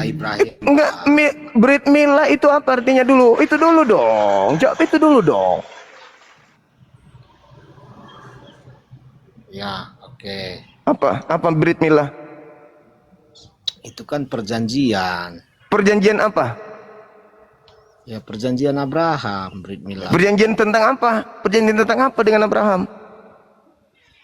Ibrahim. Enggak, Brit Milah itu apa artinya dulu? Itu dulu dong. Jawab itu dulu dong. Ya, oke. Apa Brit Milah? Itu kan perjanjian. Perjanjian apa? Ya, perjanjian Abraham, Brit Milah. Perjanjian tentang apa? Perjanjian tentang apa dengan Abraham?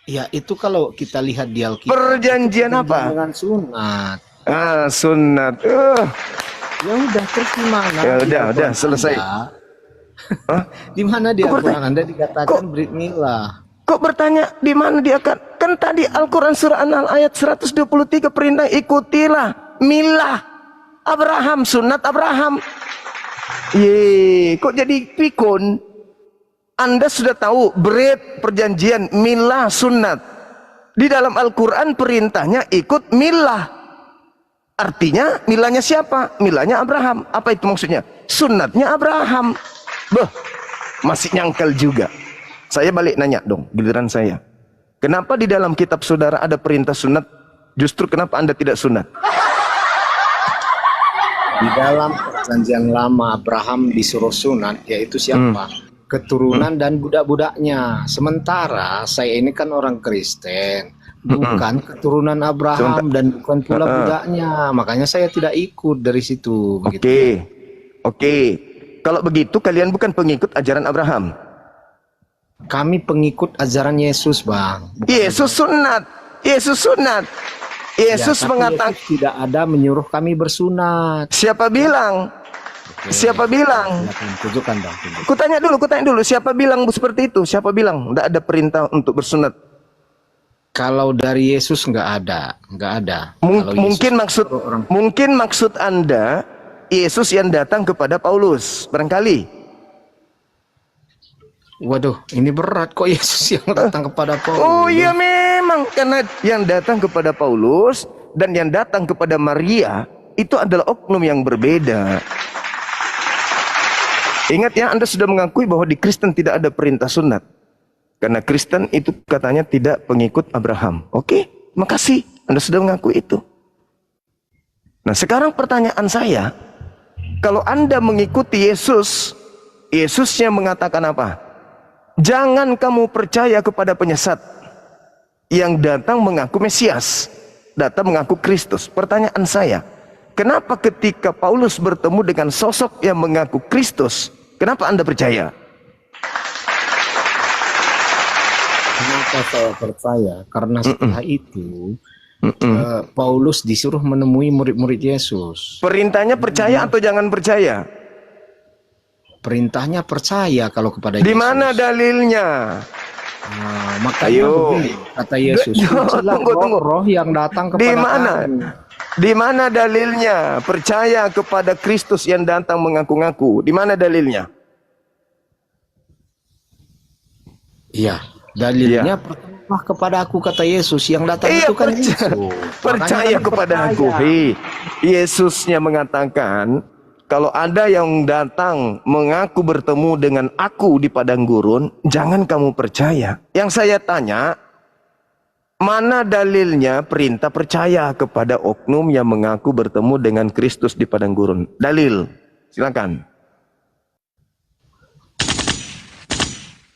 Ya, itu kalau kita lihat di Alkitab. Perjanjian apa? Dengan sunat. Ah, sunat. Ya udah, terus gimana? Ya udah selesai. Di mana di Al-Quran Anda dikatakan Brit Milah? Kok bertanya di mana dia kan tadi Al-Quran surah An-Nahl ayat 123 perintah ikutilah milah Abraham, sunat Abraham. Kok jadi pikun? Anda sudah tahu Brit perjanjian, milah sunat. Di dalam Al-Quran perintahnya ikut milah. Artinya milahnya siapa? Milahnya Abraham. Apa itu maksudnya? Sunatnya Abraham. Masih nyangkal juga. Saya balik nanya dong, giliran saya. Kenapa di dalam kitab saudara ada perintah sunat? Justru kenapa Anda tidak sunat? Di dalam perjanjian lama Abraham disuruh sunat, yaitu siapa? Keturunan dan budak-budaknya. Sementara saya ini kan orang Kristen, bukan keturunan Abraham dan bukan pula budaknya. Makanya saya tidak ikut dari situ. Oke. Kalau begitu kalian bukan pengikut ajaran Abraham. Kami pengikut ajaran Yesus, Bang. Yesus sunat. Yesus mengatakan tidak ada menyuruh kami bersunat. Siapa bilang? Siapa bilang? Tunjukkan, Bang. Kutanya dulu. Siapa bilang seperti itu? Siapa bilang? Tidak ada perintah untuk bersunat. Kalau dari Yesus nggak ada. Mungkin maksud Anda Yesus yang datang kepada Paulus, barangkali. Waduh, ini berat kok Yesus yang datang kepada Paulus. Oh iya memang, karena yang datang kepada Paulus dan yang datang kepada Maria itu adalah oknum yang berbeda. Ingat ya, Anda sudah mengakui bahwa di Kristen tidak ada perintah sunat. Karena Kristen itu katanya tidak pengikut Abraham. Oke, makasih Anda sudah mengakui itu. Nah sekarang pertanyaan saya, kalau Anda mengikuti Yesus, Yesusnya mengatakan apa? Jangan kamu percaya kepada penyesat yang datang mengaku Mesias, datang mengaku Kristus. Pertanyaan saya, kenapa ketika Paulus bertemu dengan sosok yang mengaku Kristus, kenapa Anda percaya? Kenapa saya percaya? Karena setelah itu Paulus disuruh menemui murid-murid Yesus. Perintahnya percaya atau jangan percaya? Perintahnya percaya kalau kepada Yesus. Di mana dalilnya? Makanya begini, kata Yesus. Tunggu. Roh yang datang kepada kami. Di mana dalilnya? Percaya kepada Kristus yang datang mengaku-ngaku. Di mana dalilnya? Iya, dalilnya percayalah kepada aku, kata Yesus. Yang datang itu kan Yesus. Percaya kepada aku. Yesusnya mengatakan, kalau ada yang datang mengaku bertemu dengan aku di padang gurun, jangan kamu percaya. Yang saya tanya, mana dalilnya perintah percaya kepada oknum yang mengaku bertemu dengan Kristus di padang gurun? Dalil, silakan.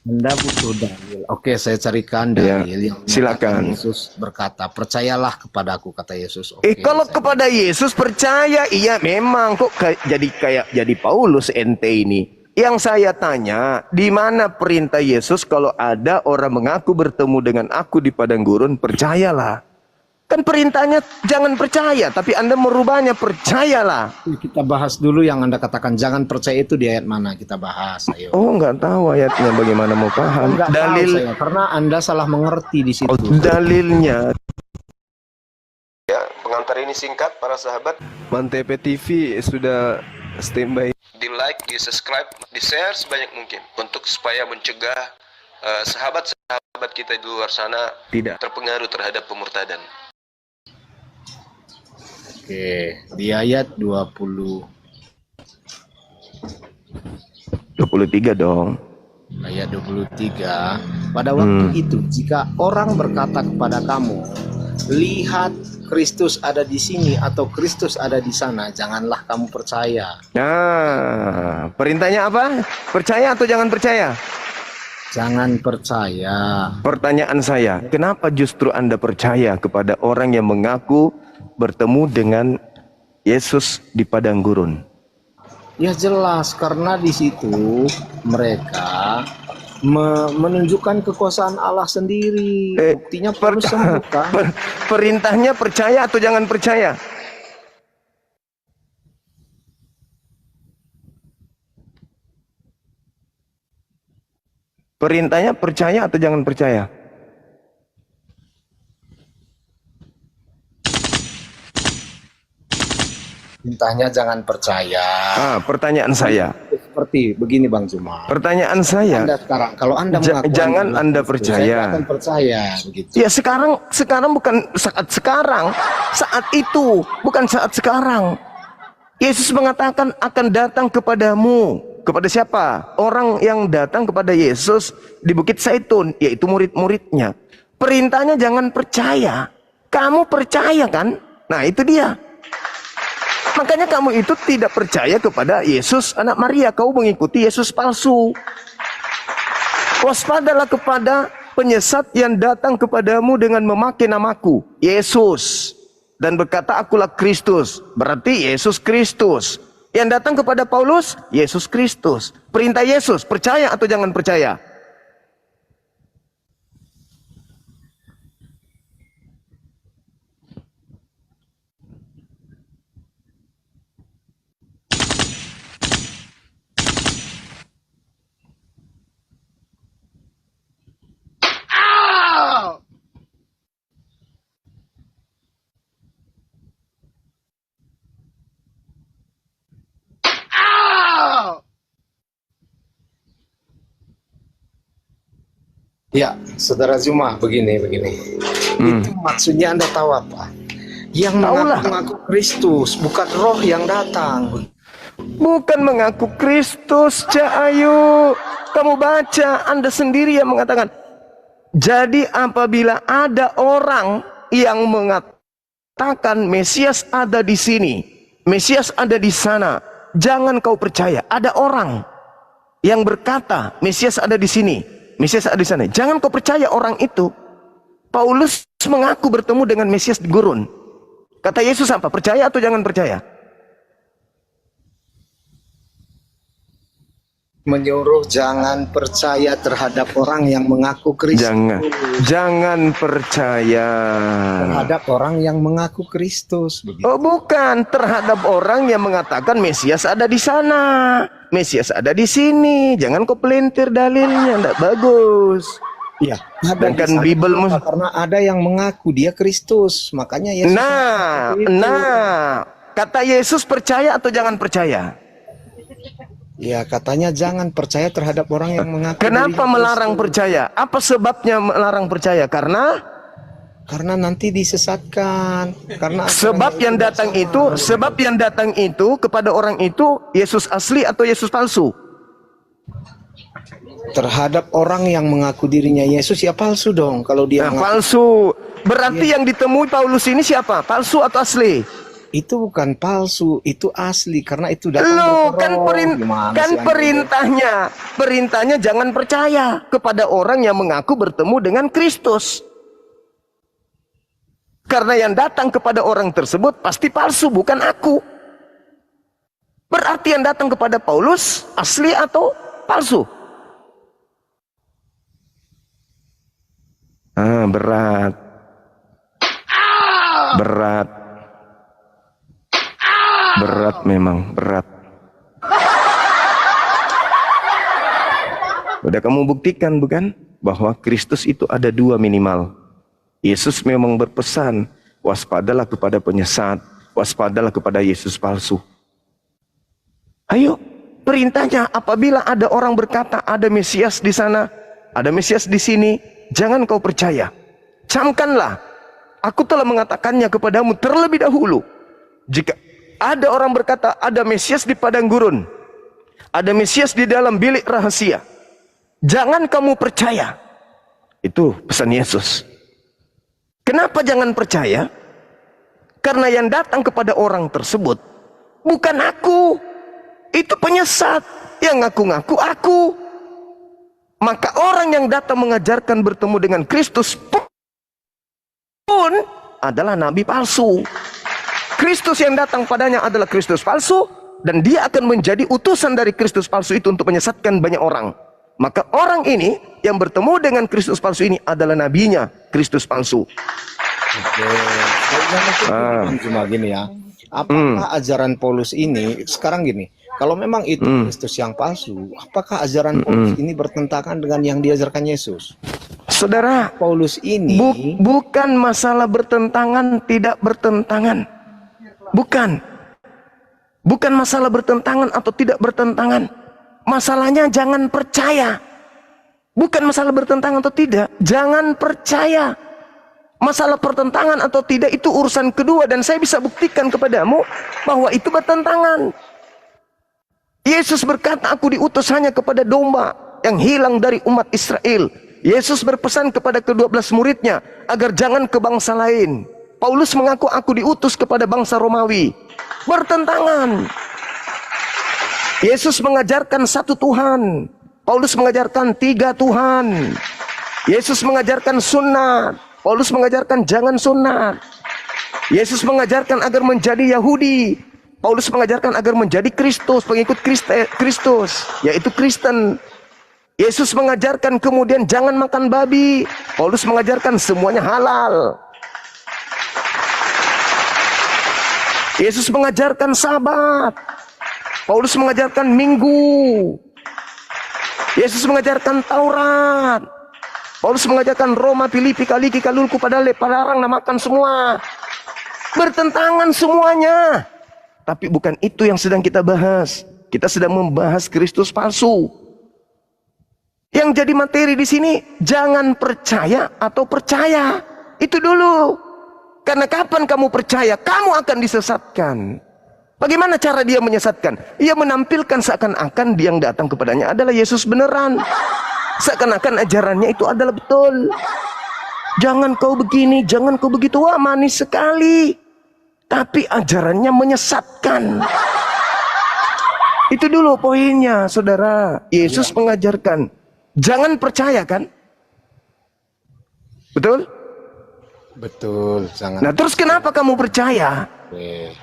Anda butuh dalil. Oke, saya carikan dalil yang silakan. Yesus berkata, percayalah kepadaku, kata Yesus. Kalau kepada Yesus percaya, iya memang. Kok jadi Paulus ente ini? Yang saya tanya, di mana perintah Yesus kalau ada orang mengaku bertemu dengan aku di padang gurun, percayalah. Kan perintahnya jangan percaya, tapi Anda merubahnya percayalah. Kita bahas dulu yang Anda katakan jangan percaya itu di ayat mana, kita bahas. Ayo. Oh, nggak tahu ayatnya, bagaimana mau paham? Dalil karena Anda salah mengerti di situ. Dalilnya. Ya, pengantar ini singkat para sahabat. Mantep TV sudah standby. Di like, di subscribe, di share sebanyak mungkin untuk supaya mencegah sahabat-sahabat kita di luar sana tidak terpengaruh terhadap pemurtadan. Oke, di ayat 23 dong. Ayat 23, pada waktu itu jika orang berkata kepada kamu, lihat Kristus ada di sini atau Kristus ada di sana, janganlah kamu percaya. Nah, perintahnya apa? Percaya atau jangan percaya? Jangan percaya. Pertanyaan saya, kenapa justru Anda percaya kepada orang yang mengaku bertemu dengan Yesus di padang gurun? Ya jelas, karena di situ mereka menunjukkan kekuasaan Allah sendiri. Buktinya Paulus sembuhkan. Perintahnya percaya atau jangan percaya? Perintahnya percaya atau jangan percaya? Perintahnya jangan percaya. Pertanyaan saya. Seperti begini Bang Zuma. Pertanyaan saya. Anda sekarang, kalau Anda mengaku jangan Anda percaya. Saya akan percaya begitu. Ya sekarang bukan saat sekarang, saat itu bukan saat sekarang. Yesus mengatakan akan datang kepadamu. Kepada siapa? Orang yang datang kepada Yesus di Bukit Zaitun, yaitu murid-muridnya. Perintahnya jangan percaya. Kamu percaya kan? Nah itu dia. Makanya kamu itu tidak percaya kepada Yesus anak Maria. Kau mengikuti Yesus palsu. Waspadalah kepada penyesat yang datang kepadamu dengan memakai namaku, Yesus, dan berkata akulah Kristus. Berarti Yesus Kristus. Yang datang kepada Paulus, Yesus Kristus. Perintah Yesus, percaya atau jangan percaya? Ya, Saudara Zuma, begini. Itu maksudnya Anda tahu apa? Yang mengaku Kristus, bukan roh yang datang. Bukan mengaku Kristus, Ayu. Kamu baca, Anda sendiri yang mengatakan. Jadi apabila ada orang yang mengatakan Mesias ada di sini, Mesias ada di sana, jangan kau percaya. Ada orang yang berkata Mesias ada di sini, Mesias ada di sana. Jangan kau percaya orang itu. Paulus mengaku bertemu dengan Mesias di gurun. Kata Yesus apa? Percaya atau jangan percaya? Menyuruh jangan percaya terhadap orang yang mengaku Kristus. Jangan percaya terhadap orang yang mengaku Kristus. Begitu. Oh bukan, terhadap orang yang mengatakan Mesias ada di sana, Mesias ada di sini. Jangan kau pelintir dalilnya, tidak bagus. Iya, sedangkan Bibelmu karena ada yang mengaku dia Kristus, makanya Yesus. Kata Yesus percaya atau jangan percaya? Ya, katanya jangan percaya terhadap orang yang mengaku. Kenapa melarang percaya? Apa sebabnya melarang percaya? Karena nanti disesatkan. Karena sebab yang datang itu kepada orang itu Yesus asli atau Yesus palsu? Terhadap orang yang mengaku dirinya Yesus ya palsu dong. Kalau dia palsu. Berarti yang ditemui Paulus ini siapa? Palsu atau asli? Itu bukan palsu, itu asli karena itu datang perintahnya jangan percaya kepada orang yang mengaku bertemu dengan Kristus. Karena yang datang kepada orang tersebut pasti palsu, bukan aku. Berarti yang datang kepada Paulus asli atau palsu? Berat memang, berat. Udah kamu buktikan bukan? Bahwa Kristus itu ada dua minimal. Yesus memang berpesan, waspadalah kepada penyesat, waspadalah kepada Yesus palsu. Ayo, perintahnya apabila ada orang berkata ada Mesias di sana, ada Mesias di sini, jangan kau percaya. Camkanlah, aku telah mengatakannya kepadamu terlebih dahulu. Jika ada orang berkata ada Mesias di padang gurun, ada Mesias di dalam bilik rahasia, jangan kamu percaya. Itu pesan Yesus. Kenapa jangan percaya? Karena yang datang kepada orang tersebut bukan aku, itu penyesat yang ngaku-ngaku aku. Maka orang yang datang mengajarkan bertemu dengan Kristus pun adalah nabi palsu. Kristus yang datang padanya adalah Kristus palsu, dan dia akan menjadi utusan dari Kristus palsu itu untuk menyesatkan banyak orang. Maka orang ini yang bertemu dengan Kristus palsu ini adalah nabinya Kristus palsu. Oke. Cuma gini ya. Apakah ajaran Paulus ini sekarang gini? Kalau memang itu Kristus yang palsu, apakah ajaran Paulus ini bertentangan dengan yang diajarkan Yesus? Saudara, Paulus ini bukan masalah bertentangan, tidak bertentangan. Bukan. Bukan masalah bertentangan atau tidak bertentangan. Masalahnya jangan percaya. Bukan masalah bertentangan atau tidak. Jangan percaya. Masalah pertentangan atau tidak itu urusan kedua. Dan saya bisa buktikan kepadamu bahwa itu bertentangan. Yesus berkata, aku diutus hanya kepada domba yang hilang dari umat Israel. Yesus berpesan kepada ke-12 muridnya agar jangan ke bangsa lain. Paulus mengaku, aku diutus kepada bangsa Romawi. Bertentangan. Yesus mengajarkan satu Tuhan. Paulus mengajarkan 3 Tuhan. Yesus mengajarkan sunat. Paulus mengajarkan jangan sunat. Yesus mengajarkan agar menjadi Yahudi. Paulus mengajarkan agar menjadi Kristus, pengikut Kristus, yaitu Kristen. Yesus mengajarkan kemudian jangan makan babi. Paulus mengajarkan semuanya halal. Yesus mengajarkan Sabat. Paulus mengajarkan Minggu. Yesus mengajarkan Taurat. Paulus mengajarkan Roma, Filipi, Kaliki, Kalulku, Padale, Palarang, namakan semua. Bertentangan semuanya. Tapi bukan itu yang sedang kita bahas. Kita sedang membahas Kristus palsu. Yang jadi materi di sini, jangan percaya atau percaya. Itu dulu. Karena kapan kamu percaya, kamu akan disesatkan. Bagaimana cara dia menyesatkan? Ia menampilkan seakan-akan dia yang datang kepadanya adalah Yesus beneran. Seakan-akan ajarannya itu adalah betul. Jangan kau begini, jangan kau begitu. Wah, manis sekali. Tapi ajarannya menyesatkan. Itu dulu poinnya, saudara. Yesus mengajarkan, jangan percaya, kan? Betul? betul sangat. Nah, terus kenapa kamu percaya? Oke.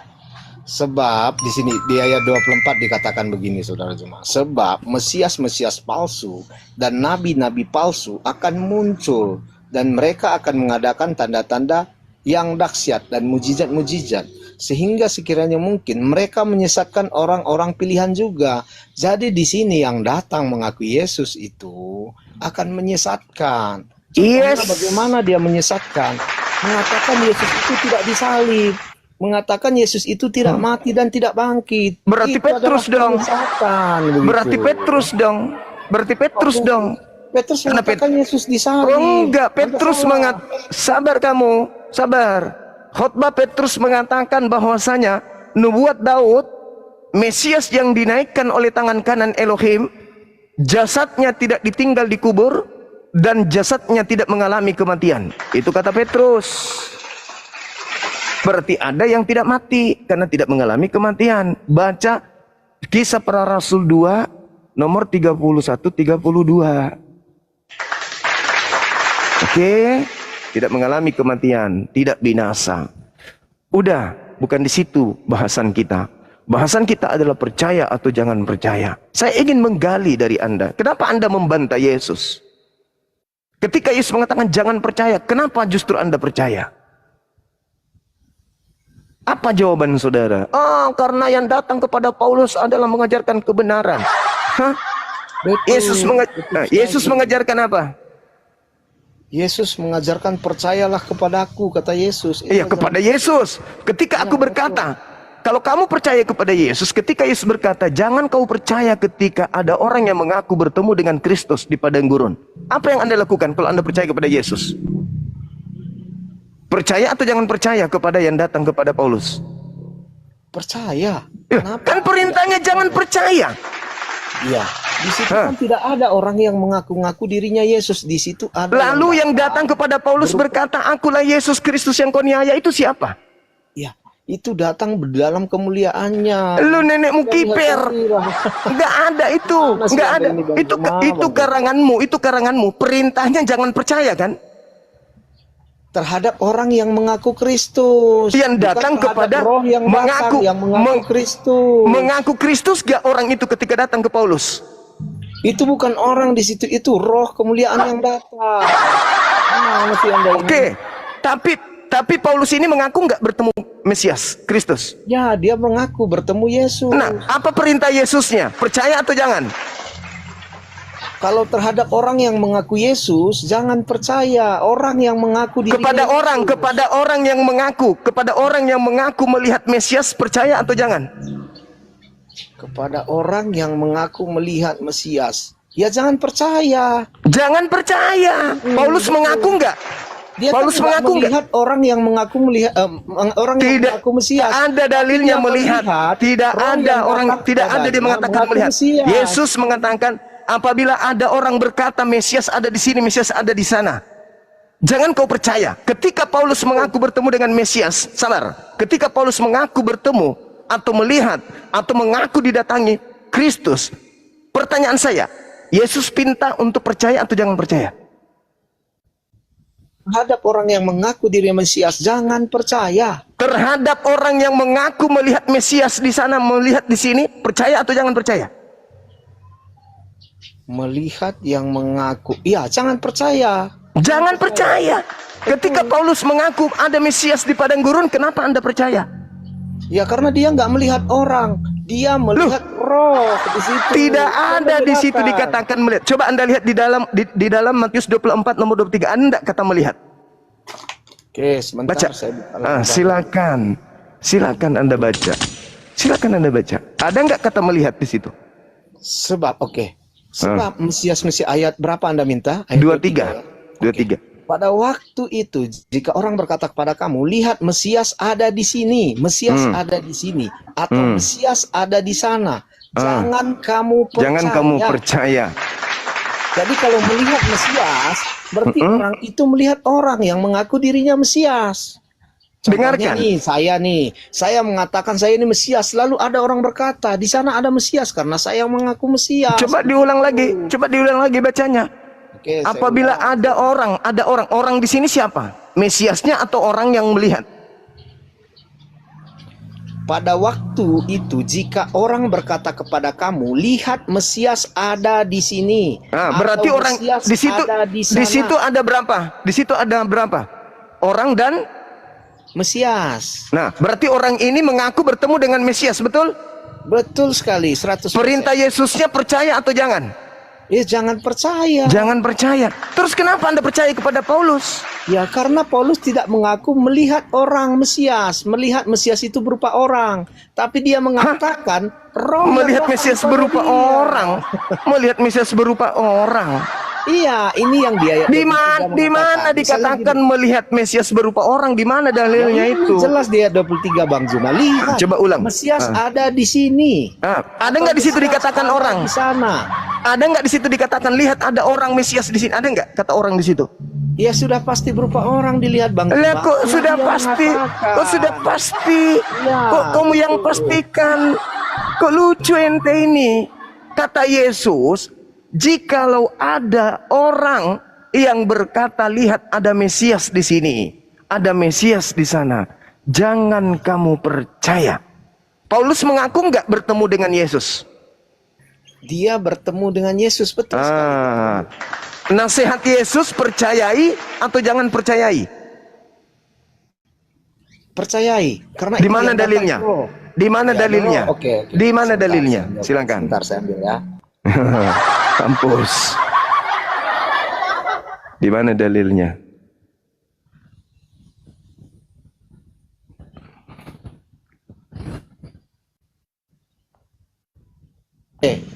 Sebab di sini di ayat 24 dikatakan begini, saudara jemaat. Sebab Mesias-Mesias palsu dan nabi-nabi palsu akan muncul, dan mereka akan mengadakan tanda-tanda yang dahsyat dan mujizat-mujizat, sehingga sekiranya mungkin mereka menyesatkan orang-orang pilihan juga. Jadi di sini yang datang mengakui Yesus itu akan menyesatkan. Contohnya bagaimana dia menyesatkan? Mengatakan Yesus itu tidak disalib, mengatakan Yesus itu tidak mati dan tidak bangkit. Berarti Itu Petrus dong. Berarti Petrus dong. Berarti Petrus dong. Petrus mengatakan Yesus disalib. Oh enggak, Petrus sabar kamu, sabar. Khotbah Petrus mengatakan bahwasanya nubuat Daud, Mesias yang dinaikkan oleh tangan kanan Elohim, jasadnya tidak ditinggal di kubur dan jasadnya tidak mengalami kematian. Itu kata Petrus. Berarti ada yang tidak mati karena tidak mengalami kematian. Baca Kisah Para Rasul 2 nomor 31-32. Oke, tidak mengalami kematian, tidak binasa. Udah, bukan di situ bahasan kita. Bahasan kita adalah percaya atau jangan percaya. Saya ingin menggali dari Anda. Kenapa Anda membantah Yesus? Ketika Yesus mengatakan jangan percaya, kenapa justru Anda percaya? Apa jawaban saudara? Oh, karena yang datang kepada Paulus adalah mengajarkan kebenaran. Hah? Yesus mengajarkan apa? Yesus mengajarkan percayalah kepadaku, kata Yesus. Iya, kepada Yesus. Ketika aku berkata, kalau kamu percaya kepada Yesus, ketika Yesus berkata, jangan kau percaya ketika ada orang yang mengaku bertemu dengan Kristus di padang gurun. Apa yang Anda lakukan kalau Anda percaya kepada Yesus? Percaya atau jangan percaya kepada yang datang kepada Paulus? Percaya. Kan perintahnya jangan percaya. Iya. Di situ kan tidak ada orang yang mengaku-ngaku dirinya Yesus. Di situ ada. Lalu yang datang kepada Paulus berkata, akulah Yesus Kristus yang kau niaya, itu siapa? Ya, itu datang dalam kemuliaannya. Lu nenekmu Dia lihat kiper. sendiri lah. Enggak ada itu. Mana sih Enggak ada ada. ini, Bang Itu Juma, itu Bang? karanganmu, itu karanganmu. Perintahnya jangan percaya kan? Terhadap orang yang mengaku Kristus, Yang bukan datang terhadap kepada roh yang mengaku datang, yang mengaku Kristus. mengaku Kristus gak orang itu ketika datang ke Paulus? Itu bukan orang di situ, itu roh kemuliaan yang datang. Mana sih Anda ini? Oke. Tapi Paulus ini mengaku nggak bertemu Mesias, Kristus. Ya, dia mengaku bertemu Yesus. Nah, apa perintah Yesusnya? Percaya atau jangan? Kalau terhadap orang yang mengaku Yesus, jangan percaya. Orang yang mengaku dirinya Kepada Yesus. orang yang mengaku melihat Mesias, percaya atau jangan? Kepada orang yang mengaku melihat Mesias, ya jangan percaya. Jangan percaya. Paulus betul. mengaku nggak? Dia Paulus kan tidak mengaku nggak? melihat orang yang mengaku melihat orang yang Tidak mengaku Mesias. ada dalilnya Dia melihat. Tidak roh ada yang orang, datang tidak ada dia kepadanya mengatakan mengaku melihat. Mesias. Yesus mengatakan, apabila ada orang berkata Mesias ada di sini, Mesias ada di sana, jangan kau percaya. Ketika Paulus mengaku bertemu dengan Mesias, sabar. Ketika Paulus mengaku bertemu atau melihat atau mengaku didatangi Kristus, pertanyaan saya, Yesus pinta untuk percaya atau jangan percaya? Terhadap orang yang mengaku dirinya Mesias, jangan percaya. Terhadap orang yang mengaku melihat Mesias di sana, melihat di sini, percaya atau jangan percaya? Melihat yang mengaku, ya jangan percaya. Jangan percaya. Ketika Paulus mengaku ada Mesias di padang gurun, kenapa Anda percaya? Ya karena dia nggak melihat orang, dia melihat roh di situ. Tidak ada di situ Membedakan. dikatakan melihat. Coba Anda lihat di dalam Matius 24 nomor 23. Ada enggak kata melihat? Oke, sebentar Baca. saya buka lagi. Silakan. Silakan Anda baca. Silakan Anda baca. Ada enggak kata melihat di situ? Sebab Sebab Mesias ayat berapa Anda minta? Ayat 23. 23. Pada waktu itu, jika orang berkata kepada kamu, lihat Mesias ada di sini, Mesias ada di sini, atau Mesias ada di sana, jangan kamu percaya. Jangan kamu percaya. Jadi kalau melihat Mesias, berarti orang itu melihat orang yang mengaku dirinya Mesias. Contohnya Dengarkan. saya mengatakan saya ini Mesias, lalu ada orang berkata, di sana ada Mesias karena saya mengaku Mesias. Coba diulang lagi bacanya. Oke, Apabila ada orang di sini siapa? Mesiasnya atau orang yang melihat? pada waktu itu jika orang berkata kepada kamu, lihat Mesias ada di sini. Nah, berarti atau orang Mesias di situ ada di sana. di situ ada berapa? Di situ ada berapa? Orang dan Mesias. nah, berarti orang ini mengaku bertemu dengan Mesias, betul? Betul sekali, 100%. Perintah Yesusnya percaya atau jangan? Ya jangan percaya. Jangan percaya. Terus kenapa Anda percaya kepada Paulus? Ya karena Paulus tidak mengaku melihat orang Mesias. Melihat Mesias itu berupa orang. Tapi dia mengatakan roh Melihat yang Mesias datang berupa kepada dia. orang. Melihat Mesias berupa orang. Iya, ini yang dia Di mana dikatakan melihat Mesias berupa orang? Di mana dalilnya itu? Jelas dia 23 Bang Zuma. Lihat. Coba ulang. Mesias ada di sini. Ada nggak di situ Mesias dikatakan ada orang? di sana. Ada nggak di situ dikatakan lihat ada orang Mesias di sini? Ada nggak kata orang di situ? Ya sudah pasti berupa orang dilihat Bang Lah Zuma. kok Ya, sudah dia pasti? mengatakan. Kok sudah pasti? Ya, Kok kamu yang betul. pastikan? Kok lucu ente ini? Kata Yesus, jikalau ada orang yang berkata lihat ada Mesias di sini, ada Mesias di sana, jangan kamu percaya. Paulus mengaku nggak bertemu dengan Yesus? Dia bertemu dengan Yesus, betul sekali. Nasihat Yesus percayai atau jangan percayai? Percayai, karena Di itu mana yang datang dalilnya? roh. Di mana Ya, dalilnya? roh. Oke. Di mana Sebentar, dalilnya? saya ambil. Silakan. Sebentar saya ambil ya. Kampus. Di mana dalilnya?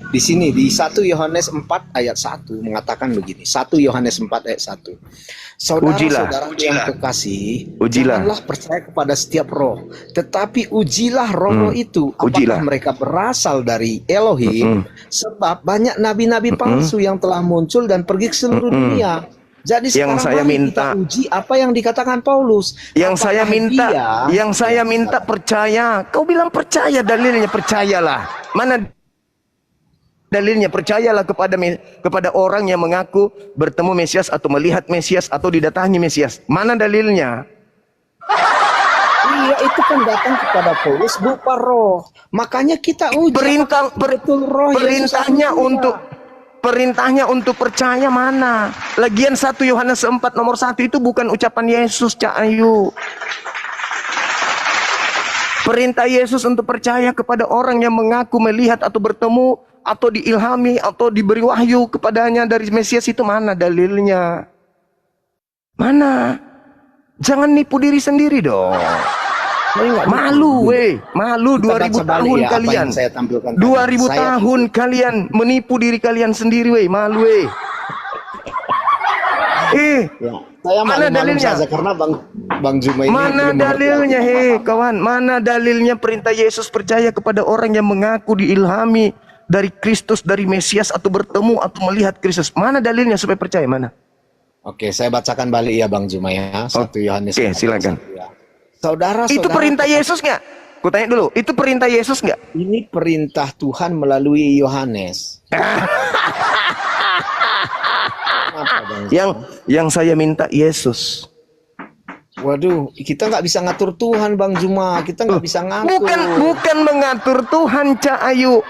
Di sini di 1 Yohanes 4 ayat 1 mengatakan begini. 1 Yohanes 4 ayat 1. Saudara-saudara yang kekasih, janganlah percaya kepada setiap roh, tetapi ujilah roh-roh itu apakah mereka berasal dari Elohim, sebab banyak nabi-nabi palsu yang telah muncul dan pergi ke seluruh dunia. Jadi Yang sekarang saya mari minta, kita uji apa yang dikatakan Paulus. Apakah yang saya minta percaya. Kau bilang percaya, dalilnya percayalah. Mana dalilnya? Percayalah kepada orang yang mengaku bertemu Mesias atau melihat Mesias atau didatangi Mesias. Mana dalilnya? Iya, itu kan datang kepada Paulus berupa roh. Makanya kita uji betul roh Yesus atau tidak. Perintahnya untuk percaya mana? Lagian 1 Yohanes 4 nomor 1 itu bukan ucapan Yesus, Cak Ayu. Perintah Yesus untuk percaya kepada orang yang mengaku melihat atau bertemu atau diilhami atau diberi wahyu kepadanya dari Mesias itu mana dalilnya? Mana? Jangan nipu diri sendiri dong. Malu malu 2000 tahun kalian. 2000 tahun kalian menipu diri kalian sendiri malu Saya mana dalilnya? saja karena Bang Zuma ini mana dalilnya kawan? Mana dalilnya perintah Yesus percaya kepada orang yang mengaku diilhami dari Kristus, dari Mesias atau bertemu atau melihat Kristus? Mana dalilnya supaya percaya? Mana? Oke, saya bacakan balik ya Bang Zuma ya. 1 Yohanes. Oke, silakan. Saudara, itu perintah Yesus nggak? Ku tanya dulu, itu perintah Yesus nggak? Ini perintah Tuhan melalui Yohanes. yang saya minta Yesus. Waduh, kita nggak bisa ngatur Tuhan Bang Zuma. Kita nggak bisa ngatur. Bukan mengatur Tuhan, Cak Ayu.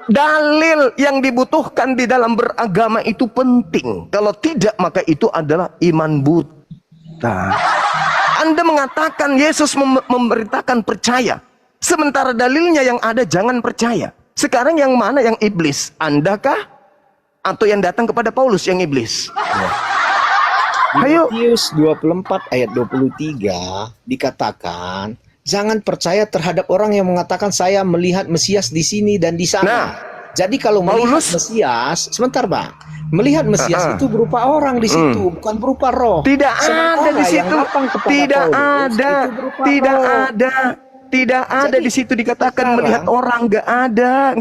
Dalil yang dibutuhkan di dalam beragama itu penting. Kalau tidak, maka itu adalah iman buta. Anda mengatakan Yesus memerintahkan percaya. Sementara dalilnya yang ada jangan percaya. Sekarang yang mana yang iblis? Anda kah? Atau yang datang kepada Paulus yang iblis? Ya. Ayo. Matius 24 ayat 23 dikatakan, jangan percaya terhadap orang yang mengatakan saya melihat Mesias di sini dan di sana. Nah, jadi kalau melihat Mesias, sebentar Bang. Melihat Mesias itu berupa orang di situ, bukan berupa roh. Tidak ada di situ. Tidak ada di situ dikatakan melihat orang. Nggak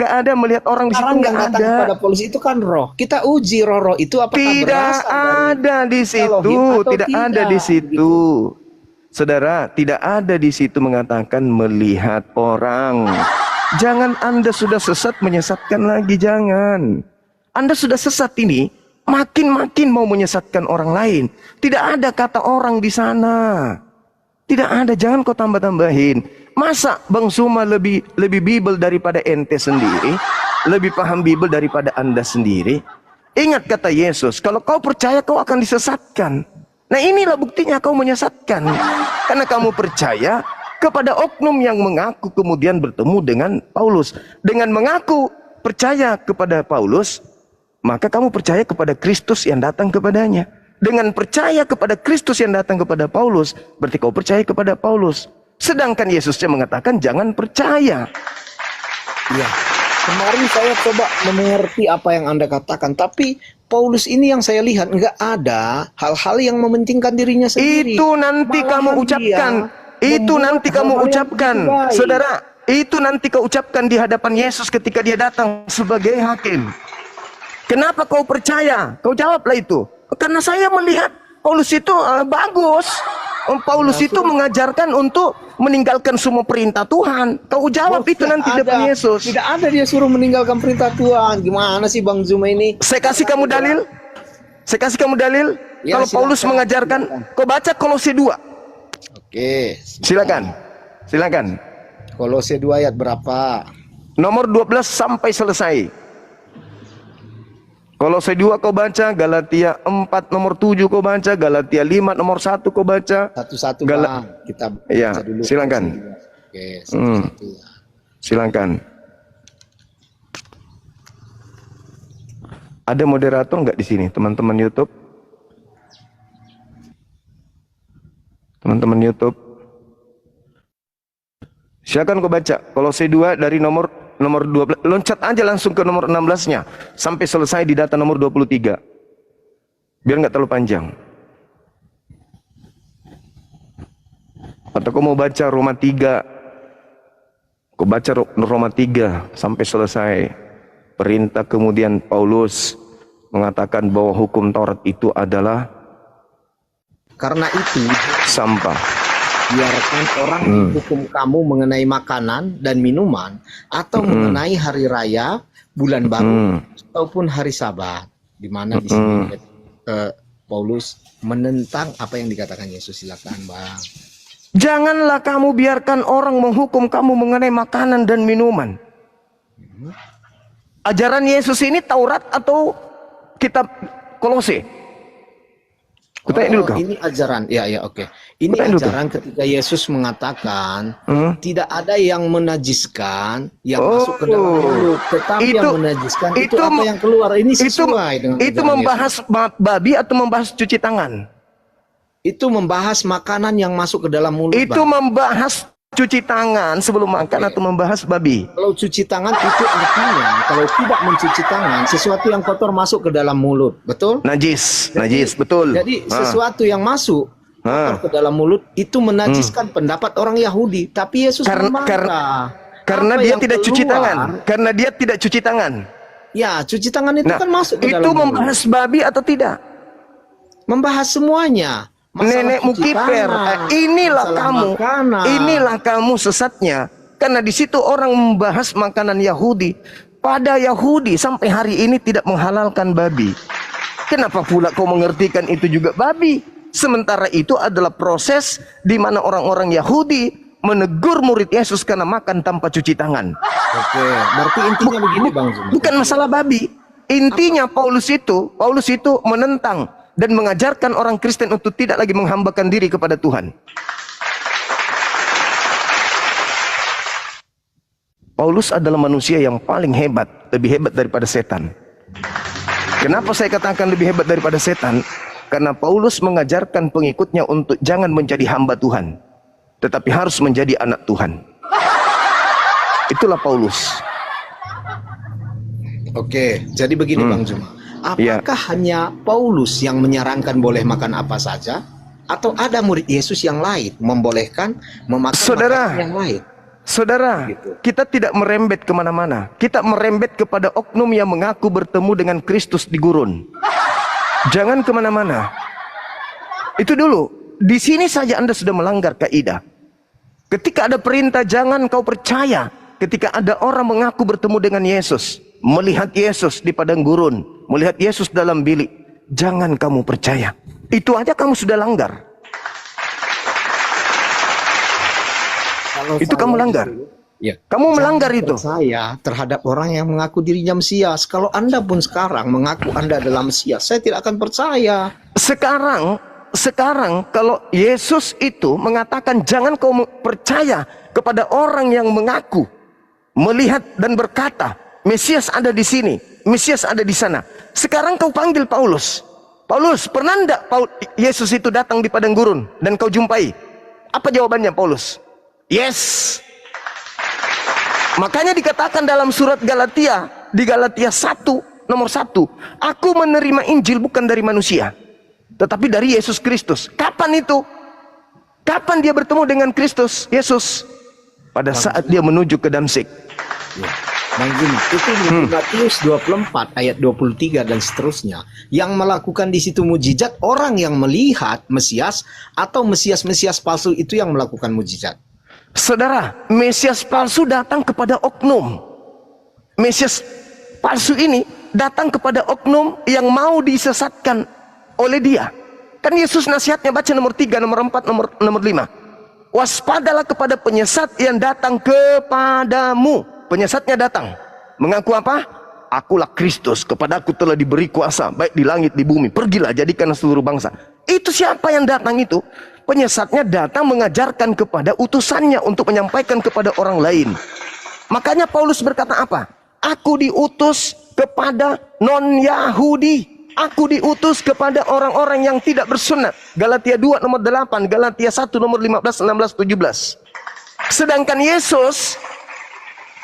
ada melihat orang di situ. Yang datang kepada Paulus itu kan roh. Kita uji roh itu apakah tidak ada di situ. Tidak ada di situ. Saudara, tidak ada di situ mengatakan melihat orang. Jangan Anda sudah sesat menyesatkan lagi, jangan. Anda sudah sesat ini, makin mau menyesatkan orang lain. Tidak ada kata orang di sana. Tidak ada, jangan kau tambah-tambahin. Masa Bang Zuma lebih Bible daripada ente sendiri? Lebih paham Bible daripada Anda sendiri? Ingat kata Yesus, kalau kau percaya kau akan disesatkan. Nah inilah buktinya kau menyesatkan. Karena kamu percaya kepada oknum yang mengaku kemudian bertemu dengan Paulus. Dengan mengaku percaya kepada Paulus, maka kamu percaya kepada Kristus yang datang kepadanya. Dengan percaya kepada Kristus yang datang kepada Paulus, berarti kau percaya kepada Paulus. Sedangkan Yesusnya mengatakan jangan percaya. Ya, kemarin saya coba mengerti apa yang Anda katakan, tapi Paulus ini yang saya lihat nggak ada hal-hal yang mementingkan dirinya sendiri. Itu nanti kamu ucapkan. Itu nanti kamu ucapkan, saudara. Itu nanti kau ucapkan di hadapan Yesus ketika dia datang sebagai hakim. Kenapa kau percaya? Kau jawablah itu. Karena saya melihat Paulus itu bagus. Paulus itu mengajarkan untuk meninggalkan semua perintah Tuhan. Kau jawab itu nanti depan Yesus. Tidak ada dia suruh meninggalkan perintah Tuhan. Gimana sih Bang Zuma ini? Saya kasih kamu dalil. Ya, kalau Paulus mengajarkan, kau baca Kolose 2. Oke. Silakan. Kolose 2 ayat berapa? Nomor 12 sampai selesai. Kolose 2 kau baca, Galatia 4 nomor 7 kau baca, Galatia 5 nomor 1 kau baca. Satu-satu Bang. Kita baca ya, dulu. silakan. Oke, satu-satu. Silakan. Ada moderator nggak di sini, teman-teman YouTube? Teman-teman YouTube. Silakan kau baca Kolose 2 dari nomor 12, loncat aja langsung ke nomor 16-nya sampai selesai di data nomor 23. Biar nggak terlalu panjang. Atau kau mau baca Roma 3. Kau baca Roma 3 sampai selesai. Perintah kemudian Paulus mengatakan bahwa hukum Taurat itu adalah Karena itu, Sampah. biarkan orang menghukum kamu mengenai makanan dan minuman, atau mengenai hari raya, bulan baru, ataupun hari Sabat. Di mana di sini Paulus menentang apa yang dikatakan Yesus. Silakan, Bang. Janganlah kamu biarkan orang menghukum kamu mengenai makanan dan minuman. Ajaran Yesus ini Taurat atau kitab Kolose? Kutanya dulu kau. Ini ajaran, oke. Ini Kutanya dulu, ajaran ketika Yesus mengatakan tidak ada yang menajiskan yang masuk ke dalam mulut, tetapi yang menajiskan itu apa yang keluar. Ini sesuai dengan itu ajaran membahas babi atau membahas cuci tangan? Itu membahas makanan yang masuk ke dalam mulut. Itu Bang. membahas cuci tangan sebelum makan atau membahas babi? Kalau cuci tangan itu artinya kalau tidak mencuci tangan, sesuatu yang kotor masuk ke dalam mulut, betul? Najis, betul. Jadi sesuatu yang masuk kotor ke dalam mulut itu menajiskan pendapat orang Yahudi. Tapi Yesus karena apa dia yang tidak cuci keluar, tangan. Karena dia tidak cuci tangan. Ya, cuci tangan itu kan masuk ke dalam itu mulut. membahas babi atau tidak? Membahas semuanya. Masalah Nenekmu cuci kiper. tangan, Inilah masalah kamu. makanan. Inilah kamu sesatnya. Karena di situ orang membahas makanan Yahudi. Pada Yahudi sampai hari ini tidak menghalalkan babi. Kenapa pula kau mengertikan itu juga babi? Sementara itu adalah proses di mana orang-orang Yahudi menegur murid Yesus karena makan tanpa cuci tangan. Oke, berarti intinya begini, Bang Zuma. Bukan masalah babi. Intinya Paulus itu menentang dan mengajarkan orang Kristen untuk tidak lagi menghambakan diri kepada Tuhan. Paulus adalah manusia yang paling hebat, lebih hebat daripada setan. Kenapa saya katakan lebih hebat daripada setan? Karena Paulus mengajarkan pengikutnya untuk jangan menjadi hamba Tuhan, tetapi harus menjadi anak Tuhan. Itulah Paulus. Oke, jadi begini Bang Zuma. Apakah hanya Paulus yang menyarankan boleh makan apa saja? Atau ada murid Yesus yang lain membolehkan memakan makanan yang lain? Saudara, kita tidak merembet kemana-mana. Kita merembet kepada oknum yang mengaku bertemu dengan Kristus di gurun. Jangan kemana-mana. Itu dulu. Di sini saja Anda sudah melanggar kaidah. Ketika ada perintah jangan kau percaya. Ketika ada orang mengaku bertemu dengan Yesus, melihat Yesus di padang gurun, melihat Yesus dalam bilik, jangan kamu percaya. Itu aja kamu sudah langgar. Itu kamu langgar. Ya. Kamu melanggar itu. Saya terhadap orang yang mengaku dirinya Mesias. Kalau Anda pun sekarang mengaku Anda adalah Mesias, saya tidak akan percaya. Sekarang kalau Yesus itu mengatakan jangan kau percaya kepada orang yang mengaku, melihat dan berkata, Mesias ada di sini, Mesias ada di sana. Sekarang kau panggil Paulus. Paulus, pernah enggak Yesus itu datang di padang gurun dan kau jumpai? Apa jawabannya Paulus? Yes. Makanya dikatakan dalam surat Galatia, di Galatia 1 nomor 1, aku menerima Injil bukan dari manusia, tetapi dari Yesus Kristus. Kapan itu? Kapan dia bertemu dengan Kristus Yesus? Pada saat dia menuju ke Damsyik. Ya. Bang Zuma, itu di Matius 24 ayat 23 dan seterusnya. Yang melakukan di situ mujizat orang yang melihat Mesias atau Mesias palsu itu yang melakukan mujizat. Saudara, Mesias palsu datang kepada oknum. Mesias palsu ini datang kepada oknum yang mau disesatkan oleh dia. Kan Yesus nasihatnya baca nomor 3, nomor 4, nomor 5. Waspadalah kepada penyesat yang datang kepadamu. Penyesatnya datang. Mengaku apa? Akulah Kristus, kepadaku telah diberi kuasa, baik di langit, di bumi. Pergilah, jadikan seluruh bangsa. Itu siapa yang datang itu? Penyesatnya datang mengajarkan kepada utusannya untuk menyampaikan kepada orang lain. Makanya Paulus berkata apa? Aku diutus kepada non-Yahudi. Aku diutus kepada orang-orang yang tidak bersunat. Galatia 2 nomor 8, Galatia 1 nomor 15, 16, 17. Sedangkan Yesus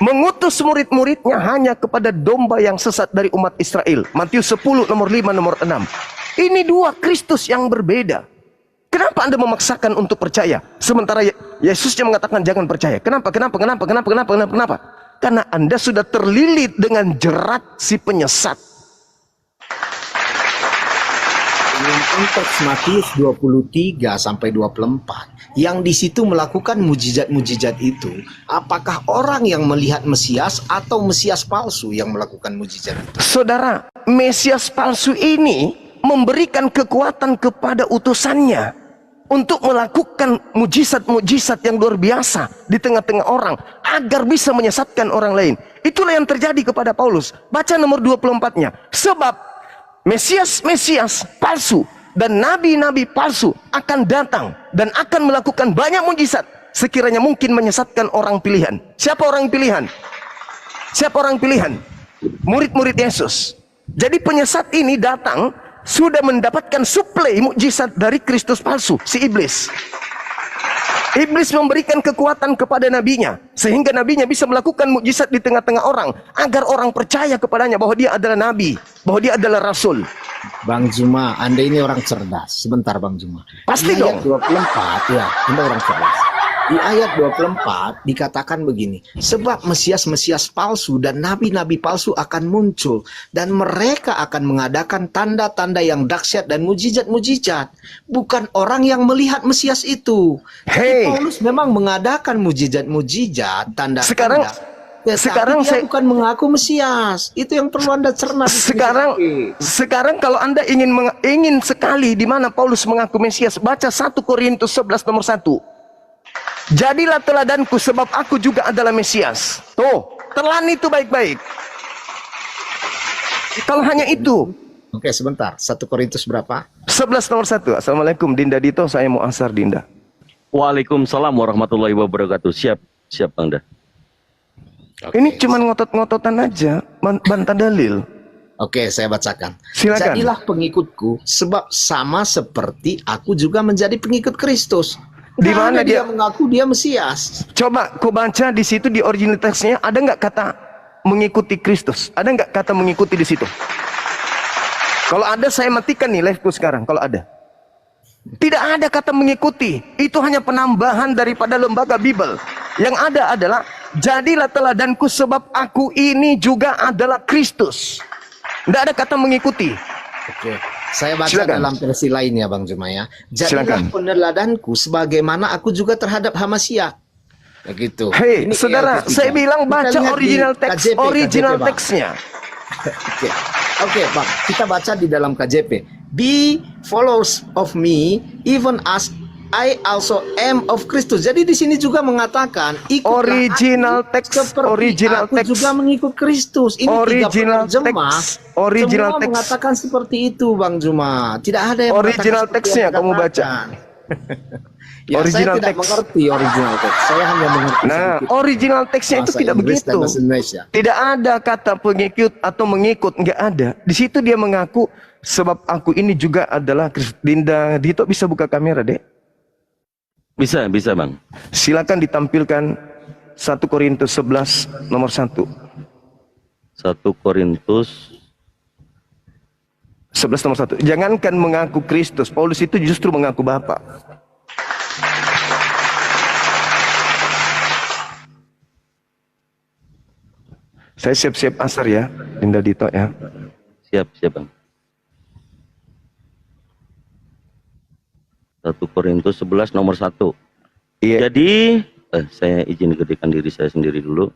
mengutus murid-muridnya hanya kepada domba yang sesat dari umat Israel. Matius 10 nomor 5 nomor 6. Ini dua Kristus yang berbeda. Kenapa Anda memaksakan untuk percaya? Sementara Yesus yang mengatakan jangan percaya. Kenapa? Karena Anda sudah terlilit dengan jerat si penyesat. dengan konteks Matius 23 sampai 24 yang di situ melakukan mujizat-mujizat itu, apakah orang yang melihat Mesias atau Mesias palsu yang melakukan mujizat itu? Saudara, Mesias palsu ini memberikan kekuatan kepada utusannya untuk melakukan mujizat-mujizat yang luar biasa di tengah-tengah orang agar bisa menyesatkan orang lain. Itulah yang terjadi kepada Paulus. Baca nomor 24-nya. Sebab Mesias palsu dan nabi-nabi palsu akan datang dan akan melakukan banyak mujizat sekiranya mungkin menyesatkan orang pilihan. Siapa orang pilihan? Siapa orang pilihan? Murid-murid Yesus. Jadi penyesat ini datang sudah mendapatkan suplai mukjizat dari Kristus palsu, si iblis. Iblis memberikan kekuatan kepada nabinya sehingga nabinya bisa melakukan mukjizat di tengah-tengah orang agar orang percaya kepadanya bahwa dia adalah nabi, bahwa dia adalah rasul. Bang Juma, Anda ini orang cerdas. Sebentar Bang Juma. Pasti Di ayat dong. 24, ya, Anda orang cerdas. Di ayat 24 dikatakan begini, sebab Mesias-Mesias palsu dan nabi-nabi palsu akan muncul dan mereka akan mengadakan tanda-tanda yang dahsyat dan mujizat-mujizat. Bukan orang yang melihat Mesias itu. Jadi Hey. Paulus memang mengadakan mujizat-mujizat, tanda-tanda. Sekarang dia saya- bukan mengaku Mesias. Itu yang perlu Anda cerna di sini. Sekarang kalau Anda ingin sekali di mana Paulus mengaku Mesias, baca 1 Korintus 11 nomor 1. Jadilah teladanku sebab aku juga adalah Mesias. Tuh, telan itu baik-baik. Kalau hanya itu. Oke, sebentar. 1 Korintus berapa? 11 nomor 1. Assalamualaikum Dinda Dito, saya mau asar Dinda. Waalaikumsalam warahmatullahi wabarakatuh. Siap Bang Da. Oke. Ini cuma ngotot-ngototan aja, bantah dalil. Oke, saya bacakan. Silakan. Jadilah pengikutku, sebab sama seperti aku juga menjadi pengikut Kristus. Di mana dia mengaku dia Mesias? Coba kau baca di situ di original teksnya, ada nggak kata mengikuti Kristus? Ada nggak kata mengikuti di situ? Kalau ada saya matikan nih liveku sekarang. Kalau ada, tidak ada kata mengikuti. Itu hanya penambahan daripada lembaga Bible. Yang ada adalah jadilah teladanku sebab aku ini juga adalah Kristus. Tidak ada kata mengikuti. Oke, saya baca Silakan. dalam versi lainnya, Bang Juma ya. Jadilah Silakan. peneladanku sebagaimana aku juga terhadap Hamasia. Begitu. Hei, Ini saudara, IL-3. saya bilang Kita baca lihat di original teks, KJP, original Bang. teksnya. Oke, oke, Bang. Kita baca di dalam KJP. Be followers of me, even as I also am of Kristus. Jadi di sini juga mengatakan ikutlah Original aku teks, seperti original aku teks. juga mengikut Kristus. Ini Original tiga penerjemah. teks, original Semua teks. mengatakan seperti itu, Bang Juma. Tidak ada yang Original mengatakan seperti teksnya yang kamu baca. dikatakan. Ya, Original saya tidak teks. mengerti original teks. Saya hanya mengerti Nah, sedikit original teksnya itu bahasa tidak Inggris dan begitu. bahasa Indonesia. Tidak ada kata pengikut atau mengikut, nggak ada. Di situ dia mengaku sebab aku ini juga adalah Kristus. Dinda Dito bisa buka kamera, Dek? Bisa Bang. Silakan ditampilkan 1 Korintus 11 nomor 1. 1 Korintus 11 nomor 1. Jangankan mengaku Kristus, Paulus itu justru mengaku Bapa. Saya siap-siap asar ya, Dinda Dito ya. siap Bang. 1 Korintus 11 nomor 1. Iya. Jadi saya izin gedekan diri saya sendiri dulu.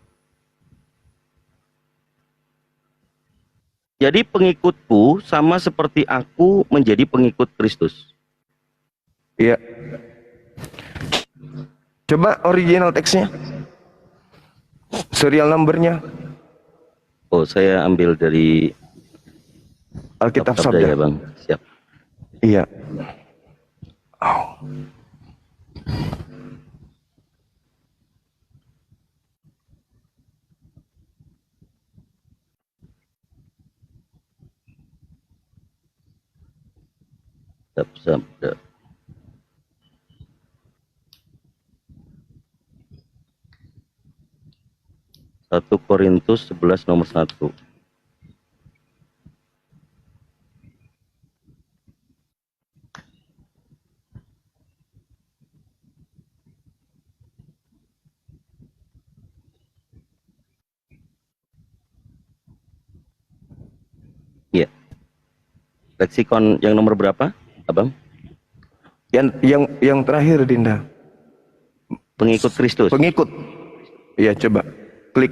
Jadi pengikutku sama seperti aku menjadi pengikut Kristus. Iya. Coba original teksnya. Serial numbernya. Oh, saya ambil dari Alkitab Sabda ya Sabda. Bang. Siap. Iya. Oh. Sabda. Satu Korintus 11 nomor 1. Ya. Leksikon yang nomor berapa, Abang? Yang terakhir, Dinda. Pengikut Kristus. Pengikut. Iya, coba klik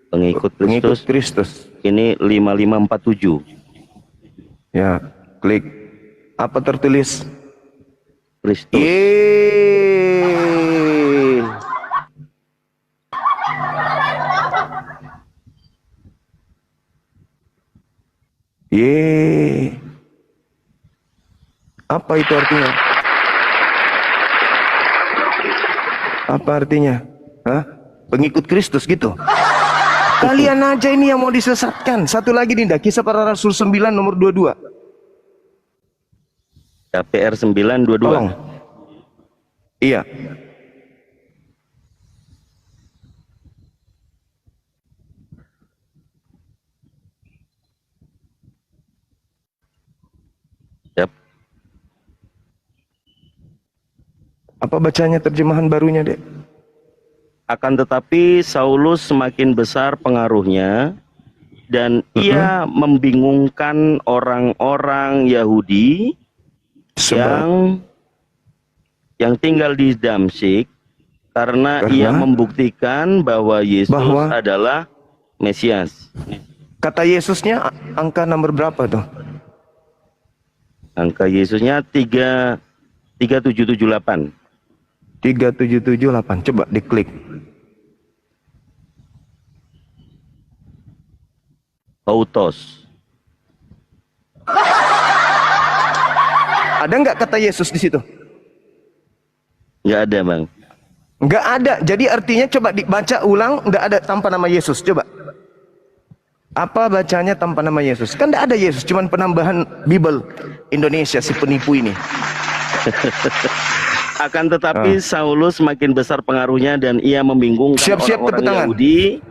Pengikut pengikut Kristus. Kristus. Ini 5547. Ya, klik. Apa tertulis? Kristus. Yeay. Yeay. Apa itu artinya? Apa artinya? Hah? Pengikut Kristus gitu? Kalian aja ini yang mau disesatkan. Satu lagi Dinda, Kisah Para Rasul 9 nomor 22. KPR 922. Tolong. Iya. Yap. Apa bacanya terjemahan barunya, Dek? Akan tetapi Saulus semakin besar pengaruhnya dan ia membingungkan orang-orang Yahudi Sebab yang tinggal di Damsyik karena ia membuktikan bahwa Yesus adalah Mesias. kata Yesusnya angka nomor berapa tuh? Angka Yesusnya 3778. 3778. Coba diklik. Autos. Ada nggak kata Yesus di situ? Nggak ada, Bang. Nggak ada. Jadi artinya coba dibaca ulang, nggak ada tanpa nama Yesus. Coba. Apa bacanya tanpa nama Yesus? Kan nggak ada Yesus, cuman penambahan Bible Indonesia si penipu ini. Akan tetapi Saulus semakin besar pengaruhnya dan ia membingungkan Siap-siap tepuk orang-orang tangan. Yahudi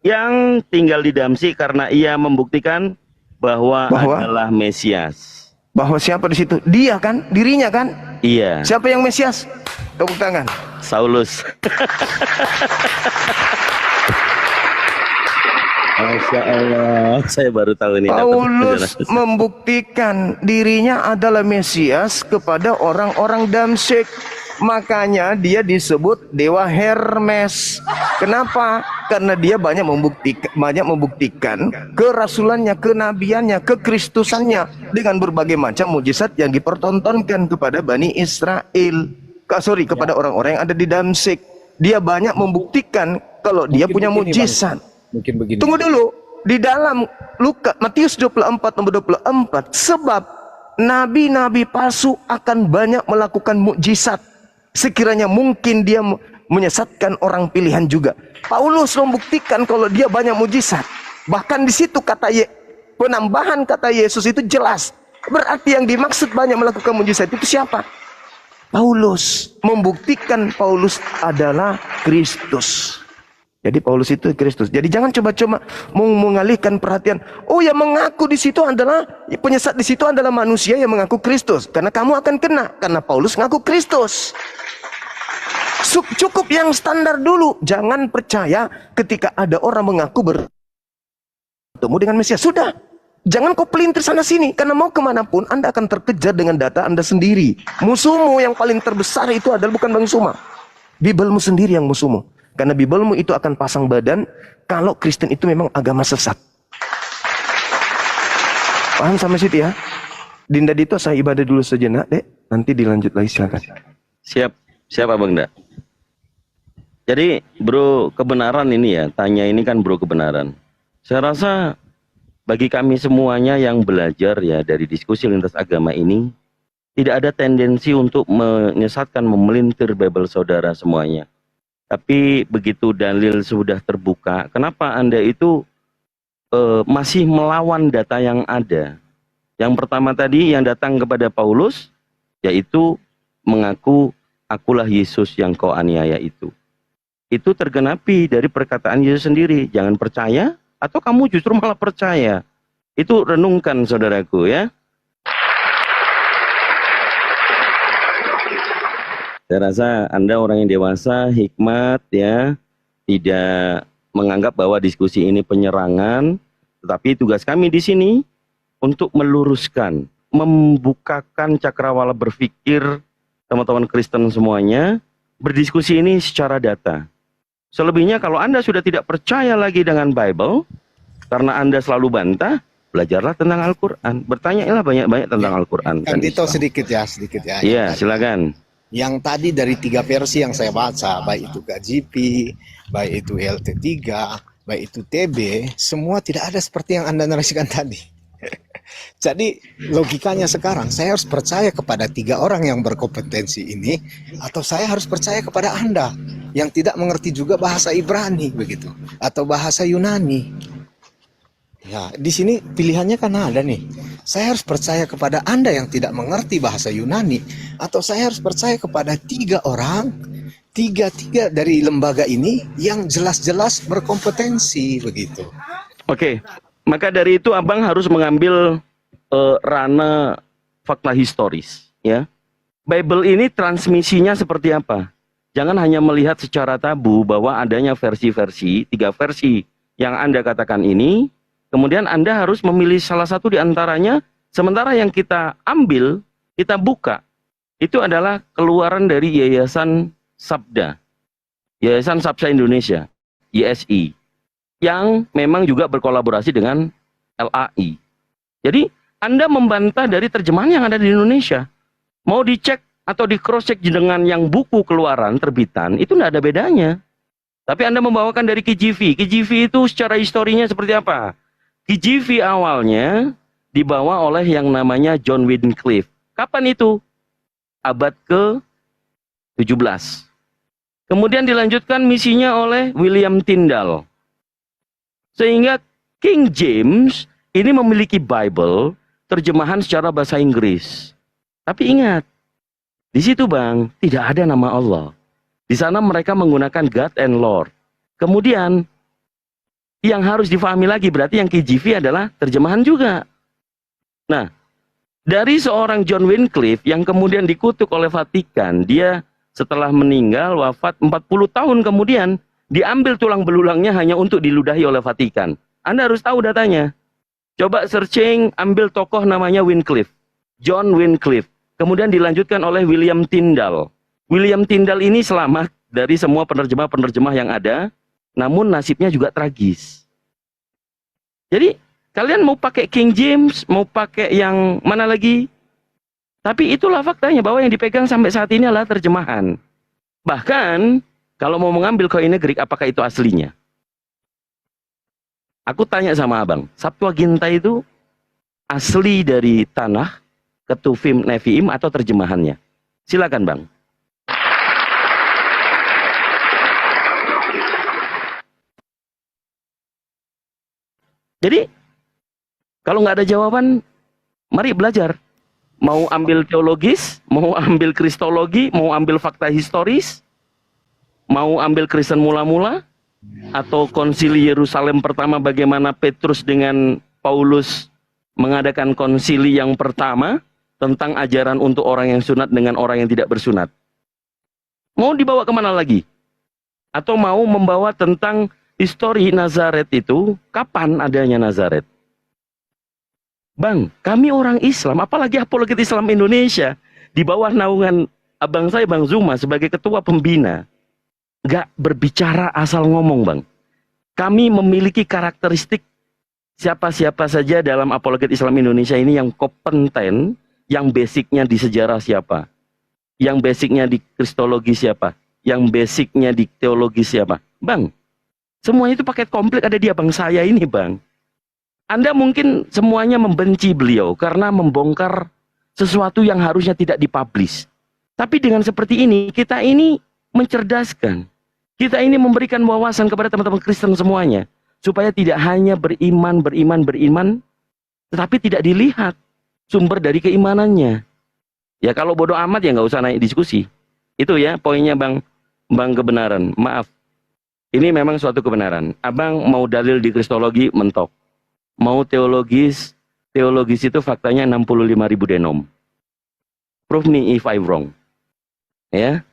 yang tinggal di Damsyik karena ia membuktikan bahwa adalah Mesias. Bahwa siapa di situ? Dia kan, dirinya kan? Iya. Siapa yang Mesias? Tepuk tangan. Saulus. Masya Allah, saya baru tahu ini. Paulus membuktikan dirinya adalah Mesias kepada orang-orang Damsyik. Makanya dia disebut Dewa Hermes. Kenapa? Karena dia banyak membuktikan kerasulannya, kenabiannya, kekristusannya dengan berbagai macam mujizat yang dipertontonkan kepada Bani Israel. Kepada orang-orang yang ada di Damsyik. Dia banyak membuktikan kalau dia punya mujizat. Mungkin begini. Tunggu dulu, di dalam Matius 24 nomor 24, sebab nabi-nabi palsu akan banyak melakukan mukjizat sekiranya mungkin dia menyesatkan orang pilihan juga. Paulus membuktikan kalau dia banyak mukjizat. Bahkan di situ penambahan kata Yesus itu jelas. Berarti yang dimaksud banyak melakukan mukjizat itu siapa? Paulus. Membuktikan Paulus adalah Kristus. Jadi Paulus itu Kristus. Jadi jangan coba-coba mengalihkan perhatian. Oh, yang mengaku di situ adalah penyesat di situ adalah manusia yang mengaku Kristus. Karena kamu akan kena karena Paulus ngaku Kristus. Cukup yang standar dulu. Jangan percaya ketika ada orang mengaku bertemu dengan Mesias. Sudah. Jangan kau pelintir sana sini. Karena mau kemanapun Anda akan terkejar dengan data Anda sendiri. Musuhmu yang paling terbesar itu adalah bukan Bang Suma. Bibelmu sendiri yang musuhmu. Karena Bibelmu itu akan pasang badan kalau Kristen itu memang agama sesat. Paham sampai situ ya? Dinda Dito, saya ibadah dulu sejenak, Dek. Nanti dilanjut lagi, silakan. Siap, siap Abang Da. Jadi bro kebenaran ini ya, tanya ini kan bro kebenaran. Saya rasa bagi kami semuanya yang belajar ya dari diskusi lintas agama ini, tidak ada tendensi untuk menyesatkan, memelintir Bible saudara semuanya. Tapi begitu dalil sudah terbuka, kenapa Anda itu masih melawan data yang ada? Yang pertama tadi yang datang kepada Paulus, yaitu mengaku akulah Yesus yang kau aniaya itu. Itu tergenapi dari perkataan Yesus sendiri. Jangan percaya atau kamu justru malah percaya. Itu renungkan saudaraku ya. Saya rasa Anda orang yang dewasa, hikmat ya, tidak menganggap bahwa diskusi ini penyerangan, tetapi tugas kami di sini untuk meluruskan, membukakan cakrawala berpikir teman-teman Kristen semuanya, berdiskusi ini secara data. Selebihnya kalau Anda sudah tidak percaya lagi dengan Bible, karena Anda selalu bantah, belajarlah tentang Al-Quran. Bertanyalah banyak-banyak tentang Al-Quran. Kan Dito Islam. sedikit ya. Iya, silakan. Yang tadi dari 3 versi yang saya baca, baik itu KJP, baik itu LT3, baik itu TB, semua tidak ada seperti yang Anda narasikan tadi. Jadi logikanya sekarang, saya harus percaya kepada 3 orang yang berkompetensi ini, atau saya harus percaya kepada Anda yang tidak mengerti juga bahasa Ibrani begitu, atau bahasa Yunani. Ya, di sini pilihannya kan ada nih. Saya harus percaya kepada Anda yang tidak mengerti bahasa Yunani, atau saya harus percaya kepada 3 orang, tiga dari lembaga ini yang jelas-jelas berkompetensi begitu. Oke, maka dari itu abang harus mengambil ranah fakta historis, ya. Bible ini transmisinya seperti apa? Jangan hanya melihat secara tabu bahwa adanya versi-versi, 3 versi yang Anda katakan ini, kemudian Anda harus memilih salah satu di antaranya, sementara yang kita ambil, kita buka, itu adalah keluaran dari Yayasan Sabda, Yayasan Sabsa Indonesia, YSI, yang memang juga berkolaborasi dengan LAI. Jadi Anda membantah dari terjemahan yang ada di Indonesia. Mau dicek atau di cross check dengan yang buku keluaran terbitan, itu tidak ada bedanya. Tapi Anda membawakan dari KJV. KJV itu secara historinya seperti apa? KJV awalnya dibawa oleh yang namanya John Wycliffe. Kapan itu? Abad ke-17. Kemudian dilanjutkan misinya oleh William Tyndale. Sehingga King James ini memiliki Bible terjemahan secara bahasa Inggris. Tapi ingat, di situ Bang, tidak ada nama Allah. Di sana mereka menggunakan God and Lord. Kemudian yang harus difahami lagi berarti yang KJV adalah terjemahan juga. Nah, dari seorang John Wycliffe yang kemudian dikutuk oleh Vatikan, dia setelah meninggal wafat 40 tahun kemudian diambil tulang belulangnya hanya untuk diludahi oleh Vatikan. Anda harus tahu datanya. Coba searching, ambil tokoh namanya Wycliffe, John Wycliffe. Kemudian dilanjutkan oleh William Tyndale. William Tyndale ini selamat dari semua penerjemah-penerjemah yang ada, namun nasibnya juga tragis. Jadi kalian mau pakai King James, mau pakai yang mana lagi? Tapi itulah faktanya bahwa yang dipegang sampai saat ini adalah terjemahan. Bahkan kalau mau mengambil Koine Greek, apakah itu aslinya? Aku tanya sama abang, Septuaginta itu asli dari Tanakh, Ketuvim, Neviim atau terjemahannya? Silakan bang. Jadi kalau nggak ada jawaban, mari belajar. Mau ambil teologis, mau ambil kristologi, mau ambil fakta historis, mau ambil Kristen mula-mula, atau konsili Yerusalem pertama bagaimana Petrus dengan Paulus mengadakan konsili yang pertama tentang ajaran untuk orang yang sunat dengan orang yang tidak bersunat. Mau dibawa kemana lagi? Atau mau membawa tentang histori Nazaret itu, kapan adanya Nazaret? Bang, kami orang Islam, apalagi apologet Islam Indonesia, di bawah naungan abang saya Bang Zuma sebagai ketua pembina, nggak berbicara asal ngomong bang. Kami memiliki karakteristik siapa-siapa saja dalam apologet Islam Indonesia ini yang kompeten, yang basicnya di sejarah siapa, yang basicnya di kristologi siapa, yang basicnya di teologi siapa. Bang, semua itu paket komplit ada di abang saya ini bang. Anda mungkin semuanya membenci beliau karena membongkar sesuatu yang harusnya tidak dipublish. Tapi dengan seperti ini, kita ini mencerdaskan. Kita ini memberikan wawasan kepada teman-teman Kristen semuanya. Supaya tidak hanya beriman, tetapi tidak dilihat sumber dari keimanannya. Ya kalau bodoh amat ya nggak usah naik diskusi. Itu ya poinnya bang kebenaran. Maaf, ini memang suatu kebenaran. Abang mau dalil di kristologi mentok. Mau teologis itu faktanya 65.000 denom. Prove me if I'm wrong. Ya.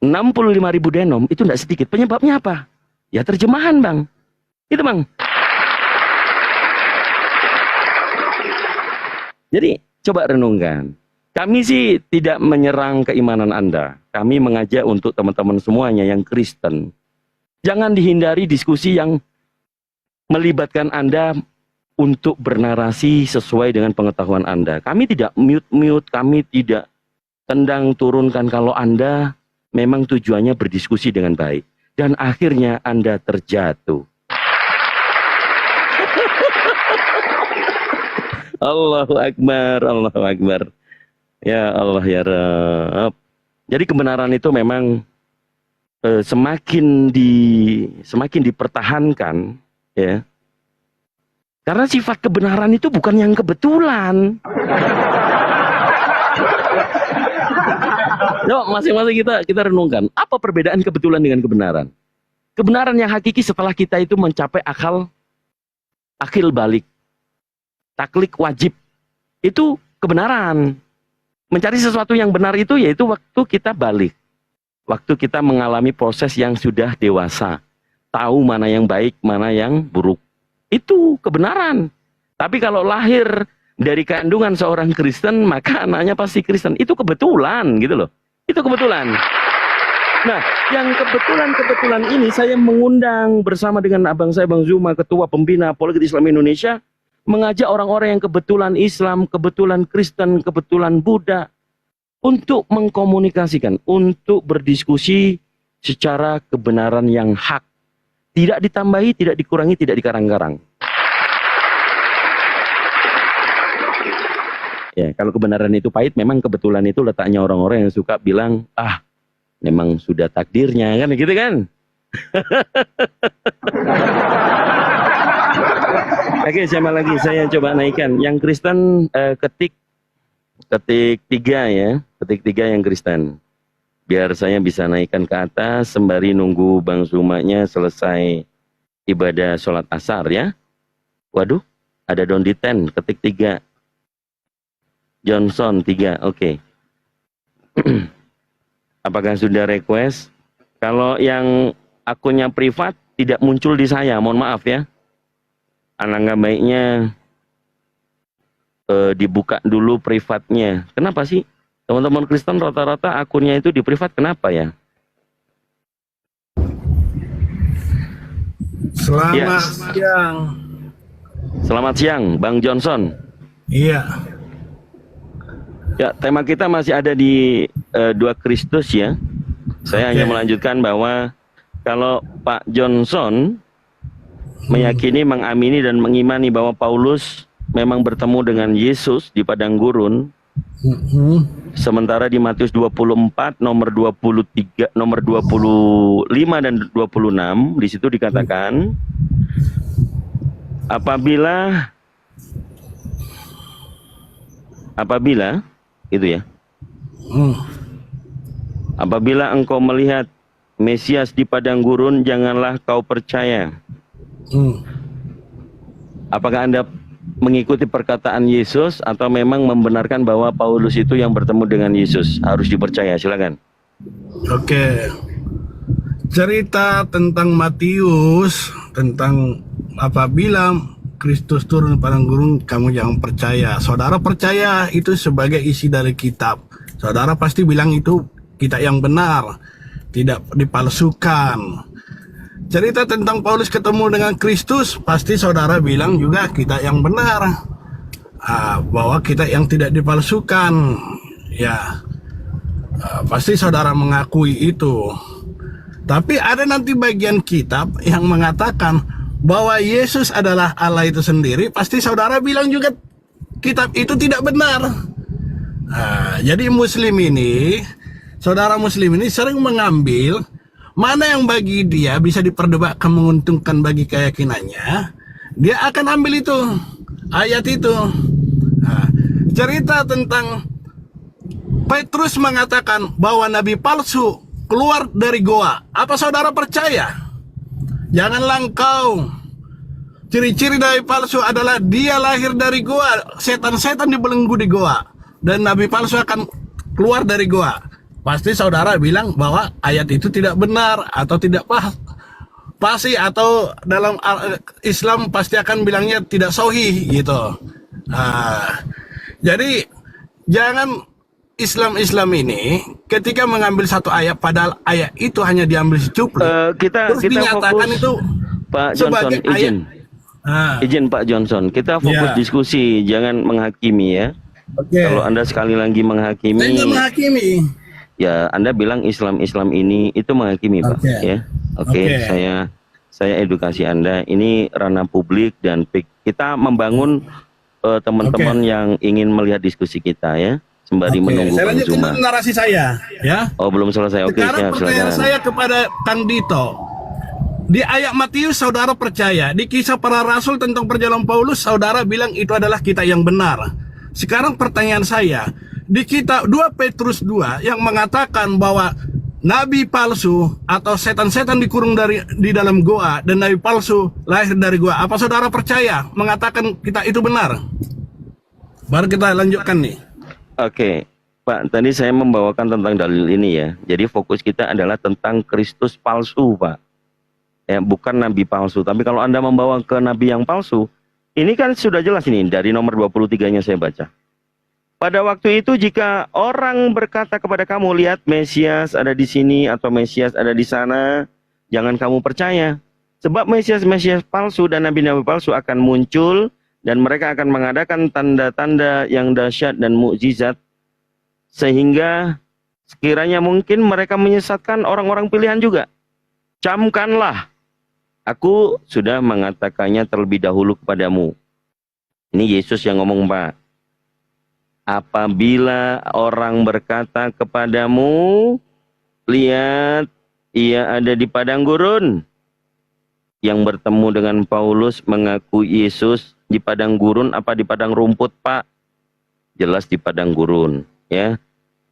65.000 denom itu tidak sedikit. Penyebabnya apa? Ya terjemahan bang. Itu bang. Jadi coba renungkan. Kami sih tidak menyerang keimanan Anda. Kami mengajak untuk teman-teman semuanya yang Kristen. Jangan dihindari diskusi yang melibatkan Anda untuk bernarasi sesuai dengan pengetahuan Anda. Kami tidak mute-mute, kami tidak tendang turunkan kalau Anda memang tujuannya berdiskusi dengan baik. Dan akhirnya Anda terjatuh. Allahu Akbar, Allahu Akbar. Ya Allah ya Rabb. Jadi kebenaran itu memang semakin dipertahankan, ya. Karena sifat kebenaran itu bukan yang kebetulan. Yuk, masing-masing kita renungkan, apa perbedaan kebetulan dengan kebenaran? Kebenaran yang hakiki setelah kita itu mencapai akil balik, taklik wajib, itu kebenaran. Mencari sesuatu yang benar itu yaitu waktu kita balik. Waktu kita mengalami proses yang sudah dewasa. Tahu mana yang baik, mana yang buruk. Itu kebenaran. Tapi kalau lahir dari kandungan seorang Kristen, maka anaknya pasti Kristen. Itu kebetulan gitu loh. Itu kebetulan. Nah, yang kebetulan ini saya mengundang bersama dengan abang saya, Bang Zuma, Ketua Pembina Apologet Islam Indonesia, mengajak orang-orang yang kebetulan Islam, kebetulan Kristen, kebetulan Buddha untuk mengkomunikasikan, untuk berdiskusi secara kebenaran yang hak. Tidak ditambahi, tidak dikurangi, tidak dikarang-karang. Ya, kalau kebenaran itu pahit, memang kebetulan itu letaknya orang-orang yang suka bilang, ah, memang sudah takdirnya, kan gitu kan? Oke, sama lagi saya coba naikkan. Yang Kristen ketik 3 ya, ketik 3 yang Kristen. Biar saya bisa naikkan ke atas sembari nunggu Bang Zumanya selesai ibadah sholat asar ya. Waduh, ada Dondi 10, ketik 3. Johnson 3, oke. Apakah sudah request? Kalau yang akunnya privat tidak muncul di saya, mohon maaf ya. Alangkah baiknya dibuka dulu privatnya. Kenapa sih? Teman-teman Kristen rata-rata akunnya itu di privat, kenapa ya? Selamat siang. Selamat siang, Bang Johnson. Iya. Ya, tema kita masih ada di 2 Kristus ya. Saya hanya melanjutkan bahwa kalau Pak Johnson meyakini, mengamini dan mengimani bahwa Paulus memang bertemu dengan Yesus di padang gurun. Sementara di Matius 24 nomor 23, nomor 25 dan 26 di situ dikatakan apabila itu ya. Apabila engkau melihat Mesias di padang gurun, janganlah kau percaya. Apakah Anda mengikuti perkataan Yesus atau memang membenarkan bahwa Paulus itu yang bertemu dengan Yesus? Harus dipercaya, silakan. Oke. Cerita tentang Matius, tentang apabila Kristus turun padang gurun, kamu jangan percaya. Saudara percaya itu sebagai isi dari kitab. Saudara pasti bilang itu kitab yang benar, tidak dipalsukan. Cerita tentang Paulus ketemu dengan Kristus, pasti saudara bilang juga kita yang benar, bahwa kita yang tidak dipalsukan. Ya, pasti saudara mengakui itu. Tapi ada nanti bagian kitab yang mengatakan bahwa Yesus adalah Allah itu sendiri, pasti saudara bilang juga kitab itu tidak benar. Jadi Muslim ini, saudara Muslim ini sering mengambil mana yang bagi dia bisa diperdebatkan menguntungkan bagi keyakinannya, dia akan ambil itu, ayat itu. Cerita tentang Petrus mengatakan bahwa nabi palsu keluar dari goa. Apa saudara percaya? Janganlah engkau. Ciri-ciri nabi palsu adalah dia lahir dari goa. Setan-setan dibelenggu di goa. Dan nabi palsu akan keluar dari goa. Pasti saudara bilang bahwa ayat itu tidak benar atau tidak pasti, atau dalam Islam pasti akan bilangnya tidak sahih gitu. Jadi jangan Islam ini ketika mengambil satu ayat, padahal ayat itu hanya diambil secuplik, Kita terus dinyatakan fokus, itu Pak Johnson, sebagai ayat. izin Pak Johnson, kita fokus Ya. diskusi, jangan menghakimi ya. Oke. Kalau Anda sekali lagi Saya menghakimi, nggak menghakimi. ya Anda bilang Islam ini itu menghakimi Pak, Oke. ya. Oke, Oke. saya edukasi Anda. Ini ranah publik dan kita membangun teman-teman yang ingin melihat diskusi kita ya, sembari Oke, menunggu saya Kang lanjutkan Zuma. dulu narasi saya, ya. Oh, belum selesai. Oke, Sekarang siap, pertanyaan silakan. saya kepada Kang Dito. Di ayat Matius saudara percaya, di kisah para rasul tentang perjalanan Paulus saudara bilang itu adalah kita yang benar. Sekarang pertanyaan saya, di kita 2 Petrus 2 yang mengatakan bahwa nabi palsu atau setan-setan dikurung di dalam goa dan nabi palsu lahir dari goa. Apa saudara percaya mengatakan kita itu benar? Baru kita lanjutkan nih. Oke, Pak, tadi saya membawakan tentang dalil ini ya. Jadi fokus kita adalah tentang Kristus palsu, Pak. Ya, bukan nabi palsu. Tapi kalau Anda membawa ke nabi yang palsu, ini kan sudah jelas ini dari nomor 23-nya saya baca. Pada waktu itu jika orang berkata kepada kamu, lihat Mesias ada di sini atau Mesias ada di sana, jangan kamu percaya. Sebab Mesias-Mesias palsu dan nabi-nabi palsu akan muncul dan mereka akan mengadakan tanda-tanda yang dahsyat dan mukjizat sehingga sekiranya mungkin mereka menyesatkan orang-orang pilihan juga. Camkanlah, aku sudah mengatakannya terlebih dahulu kepadamu. Ini Yesus yang ngomong, Pak. Apabila orang berkata kepadamu, lihat ia ada di padang gurun. Yang bertemu dengan Paulus mengaku Yesus di padang gurun apa di padang rumput, Pak? Jelas di padang gurun, ya.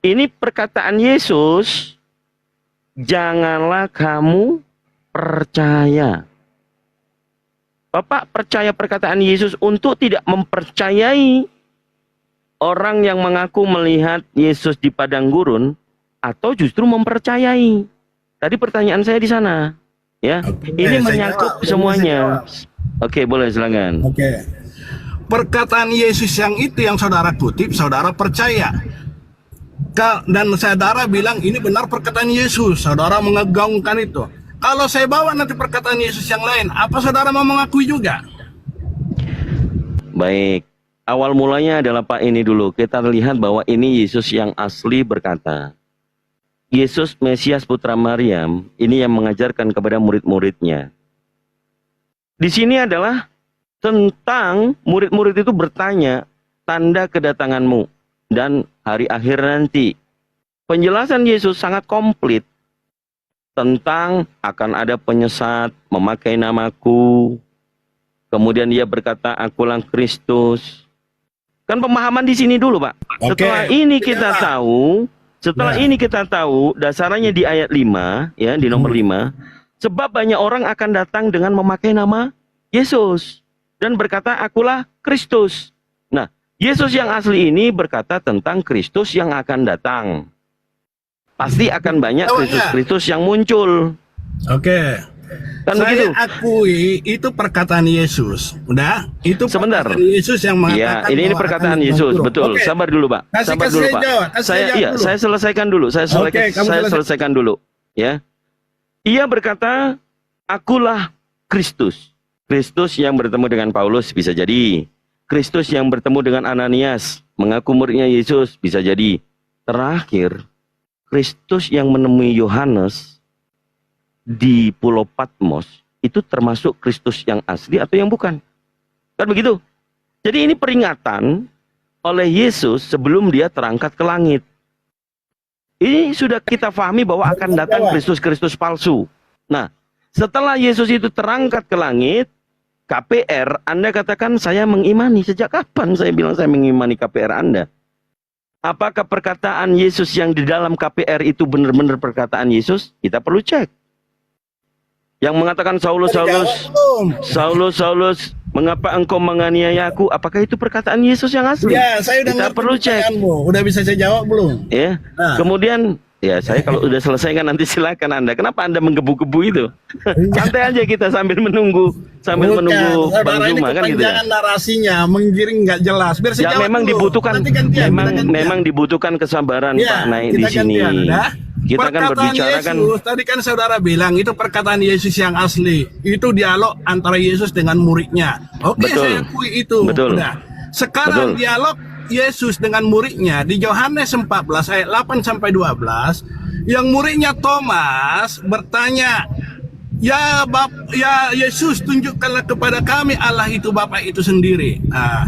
Ini perkataan Yesus, janganlah kamu percaya. Bapak percaya perkataan Yesus untuk tidak mempercayai orang yang mengaku melihat Yesus di padang gurun atau justru mempercayai? Tadi pertanyaan saya di sana, ya. Oke, Ini saya menyangkut jawab. semuanya. Oke, boleh silakan. Oke. Perkataan Yesus yang itu yang saudara kutip, saudara percaya. Dan saudara bilang ini benar perkataan Yesus, saudara mengagaungkan itu. Kalau saya bawa nanti perkataan Yesus yang lain, apa saudara mau mengakui juga? Baik. Awal mulanya adalah Pak ini dulu. Kita lihat bahwa ini Yesus yang asli berkata. Yesus Mesias Putra Maryam ini yang mengajarkan kepada murid-muridnya. Di sini adalah tentang murid-murid itu bertanya tanda kedatanganmu dan hari akhir nanti. Penjelasan Yesus sangat komplit tentang akan ada penyesat memakai namaku. Kemudian dia berkata, akulah Kristus. Kan pemahaman di sini dulu, Pak. Setelah ini kita tahu, ini kita tahu dasarnya di ayat 5, ya, di nomor 5. Sebab banyak orang akan datang dengan memakai nama Yesus dan berkata, akulah Kristus. Nah, Yesus yang asli ini berkata tentang Kristus yang akan datang. Pasti akan banyak Kristus-Kristus yang muncul. Oke. Kan Saya begitu? akui itu perkataan Yesus. Udah, itu Sebentar. perkataan Yesus yang Ya, mengatakan ini bahwa perkataan akan Yesus, bangkrut. betul. Oke. Sabar dulu, Pak. Sabar dulu, saya Pak. jawab, saya jawab dulu. Saya selesaikan dulu. Saya selesaikan dulu, ya. Ia berkata, akulah Kristus. Kristus yang bertemu dengan Paulus bisa jadi. Kristus yang bertemu dengan Ananias, mengaku muridnya Yesus bisa jadi. Terakhir, Kristus yang menemui Yohanes di Pulau Patmos itu termasuk Kristus yang asli atau yang bukan? Kan begitu? Jadi ini peringatan oleh Yesus sebelum dia terangkat ke langit. Ini sudah kita pahami bahwa akan datang Kristus-Kristus palsu. Nah, setelah Yesus itu terangkat ke langit, KPR, Anda katakan saya mengimani. Sejak kapan saya bilang saya mengimani KPR Anda? Apakah perkataan Yesus yang di dalam KPR itu benar-benar perkataan Yesus? Kita perlu cek. Yang mengatakan Saulus, mengapa engkau menganiaya aku? Apakah itu perkataan Yesus yang asli? Ya, saya udah Kita ngerti perlu cek. pertanyaanmu. Udah bisa saya jawab belum? Ya. Nah. Kemudian Ya, saya kalau udah selesai kan nanti silakan Anda. Kenapa Anda menggebu-gebu itu? Santai aja kita sambil menunggu Bang saudara, ini Zuma kan gitu ya. kepanjangan narasinya, menggiring nggak jelas. Biar saya Ya jawab memang dulu. dibutuhkan Nanti gantian, kita gantian. memang dibutuhkan kesabaran Ya, Pak naik di kita sini. gantian, ya. Kita kan Perkataan berbicara kan Yesus, tadi kan saudara bilang itu perkataan Yesus yang asli. Itu dialog antara Yesus dengan muridnya. Oke, Betul. saya akui itu. Betul. Udah. Sekarang Betul. dialog Yesus dengan muridnya di Yohanes 14 ayat 8 sampai 12, yang muridnya Thomas bertanya, "Ya Yesus, tunjukkanlah kepada kami Allah itu Bapa itu sendiri." Nah,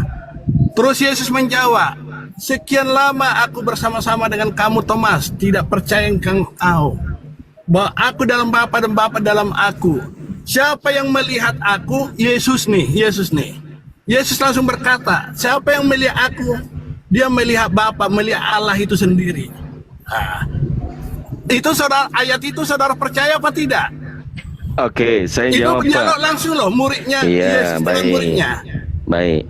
terus Yesus menjawab, "Sekian lama aku bersama-sama dengan kamu Thomas, tidak percaya engkau bahwa aku dalam Bapa dan Bapa dalam aku. Siapa yang melihat aku?" Yesus nih. Yesus langsung berkata, "Siapa yang melihat aku? Dia melihat Bapa, melihat Allah itu sendiri." Nah, itu saudara, ayat itu saudara percaya apa tidak? Oke, saya Itu jawab dialog Pak. langsung loh muridnya Iya, Yesus dengan muridnya. Baik.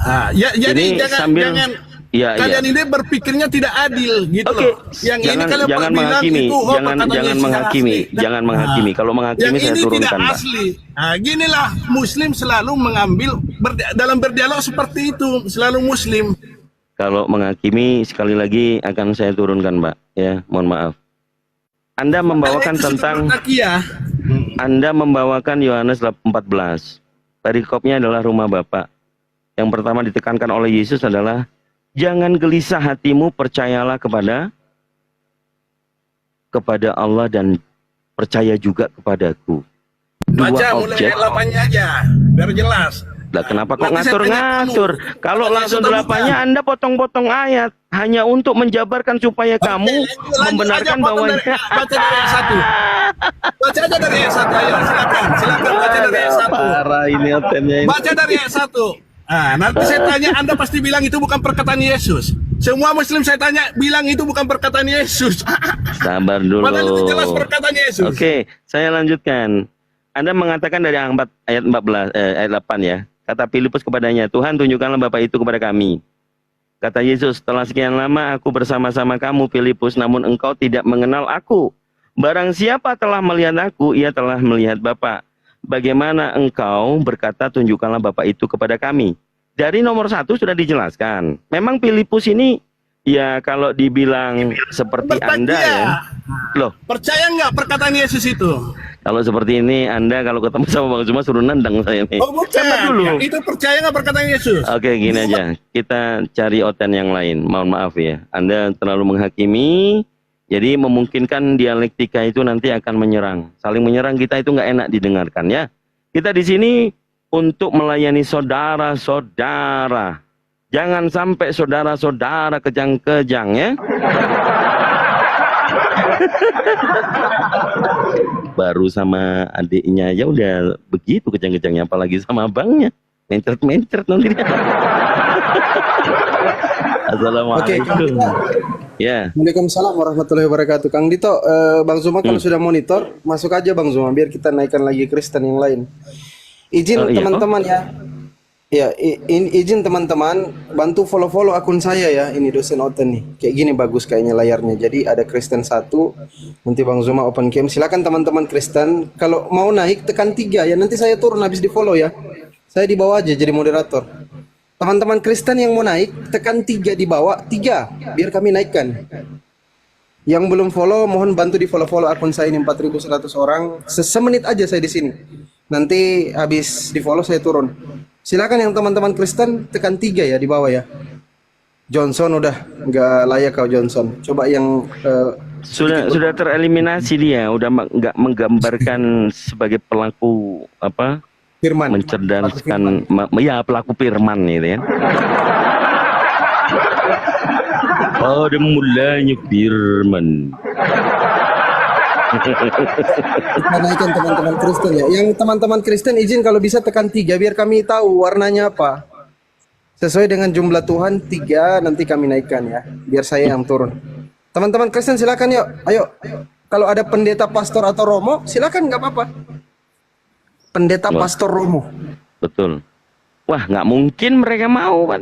Ah, ya, jadi Ini jangan Iya, kalian ini berpikirnya tidak adil gitu Oke, loh. Yang ini kalian jangan bilang menghakimi, itu, jangan perkataan Yesus yang menghakimi, asli. jangan menghakimi. Kalau Yang menghakimi saya ini tidak turunkan, Pak. asli. Nah, ginilah Muslim selalu mengambil dalam berdialog seperti itu, selalu Muslim. Kalau menghakimi sekali lagi akan saya turunkan, Pak. Ya, mohon maaf. Anda membawakan Itu sudah tentang bertakiah. Anda membawakan Yohanes 14. Perikopnya adalah rumah Bapak. Yang pertama ditekankan oleh Yesus adalah jangan gelisah hatimu, percayalah kepada Allah dan percaya juga kepadaku. Dua Baca mulai objek. ayat 8-nya aja, biar jelas. Lah kenapa kok Nanti saya tanya ngatur-ngatur? kamu. Kalau Kalau langsung sudah delapannya bukan. Anda potong-potong ayat hanya untuk menjabarkan supaya Oke, kamu lanjut membenarkan aja, bahwa baca dari ayat 1. Baca aja dari ayat 1, ayo silakan baca dari ayat 1. Parah ini otennya ini. Baca dari ayat 1. Ah, nanti saya tanya, Anda pasti bilang itu bukan perkataan Yesus. Semua Muslim saya tanya bilang itu bukan perkataan Yesus. Sabar dulu. Padahal itu jelas perkataan Yesus. Oke, saya lanjutkan. Anda mengatakan dari ayat 14 ayat 8 ya. Kata Filipus kepadanya, "Tuhan, tunjukkanlah Bapa itu kepada kami." Kata Yesus, "Setelah sekian lama aku bersama-sama kamu Filipus, namun engkau tidak mengenal aku. Barang siapa telah melihat aku, ia telah melihat Bapa. Bagaimana engkau berkata tunjukkanlah Bapa itu kepada kami?" Dari nomor 1 sudah dijelaskan. Memang Filipus ini ya kalau dibilang seperti Anda ya. Loh, Percaya nggak perkataan Yesus itu? kalau seperti ini Anda kalau ketemu sama Bang Zuma suruh nendang saya nih. Oh bukan. Sabar dulu. Ya, itu percaya nggak perkataan Yesus? Oke, gini aja. Kita cari oten yang lain. Mohon maaf ya. Anda terlalu menghakimi. Jadi memungkinkan dialektika itu nanti akan menyerang. Saling menyerang kita itu nggak enak didengarkan ya. Kita di sini untuk melayani saudara-saudara. Jangan sampai saudara-saudara kejang-kejang ya. Baru sama adiknya aja udah begitu kejang-kejangnya, apalagi sama abangnya. Mencret-mencret nanti dia. Assalamualaikum. Ya. Waalaikumsalam warahmatullahi wabarakatuh. Kang Dito, Bang Zuma kalau sudah monitor, masuk aja Bang Zuma biar kita naikkan lagi Kristen yang lain. Izin Oh, iya, teman-teman ya. Ya, izin teman-teman bantu follow-follow akun saya ya. Ini dosen Oten nih. Kayak gini bagus kayaknya layarnya. Jadi ada Kristen 1, nanti Bang Zuma open cam. Silakan teman-teman Kristen, kalau mau naik tekan 3 ya. Nanti saya turun habis di follow ya. Saya di bawah aja jadi moderator. Teman-teman Kristen yang mau naik tekan 3 di bawah, 3 biar kami naikkan. Yang belum follow mohon bantu di follow akun saya ini 4.100 orang. Semenit aja saya di sini. Nanti habis di follow saya turun. Silakan yang teman-teman Kristen tekan 3 ya di bawah ya. Johnson udah nggak layak kau Johnson. Coba yang Sudah tereliminasi dia, udah nggak menggambarkan sebagai pelaku apa? Firman. Mencerdaskan, ya pelaku firman gitu ya. Oh, udah mulainya firman. Kita naikkan teman-teman Kristen ya. Yang teman-teman Kristen izin kalau bisa tekan 3 biar kami tahu warnanya apa. Sesuai dengan jumlah Tuhan 3 nanti kami naikkan ya. Biar saya yang turun. Teman-teman Kristen silakan yuk. Ayo. Kalau ada pendeta, pastor atau romo silakan nggak apa-apa. Pendeta, Wah. pastor, romo. Betul. Wah, nggak mungkin mereka mau, Pak.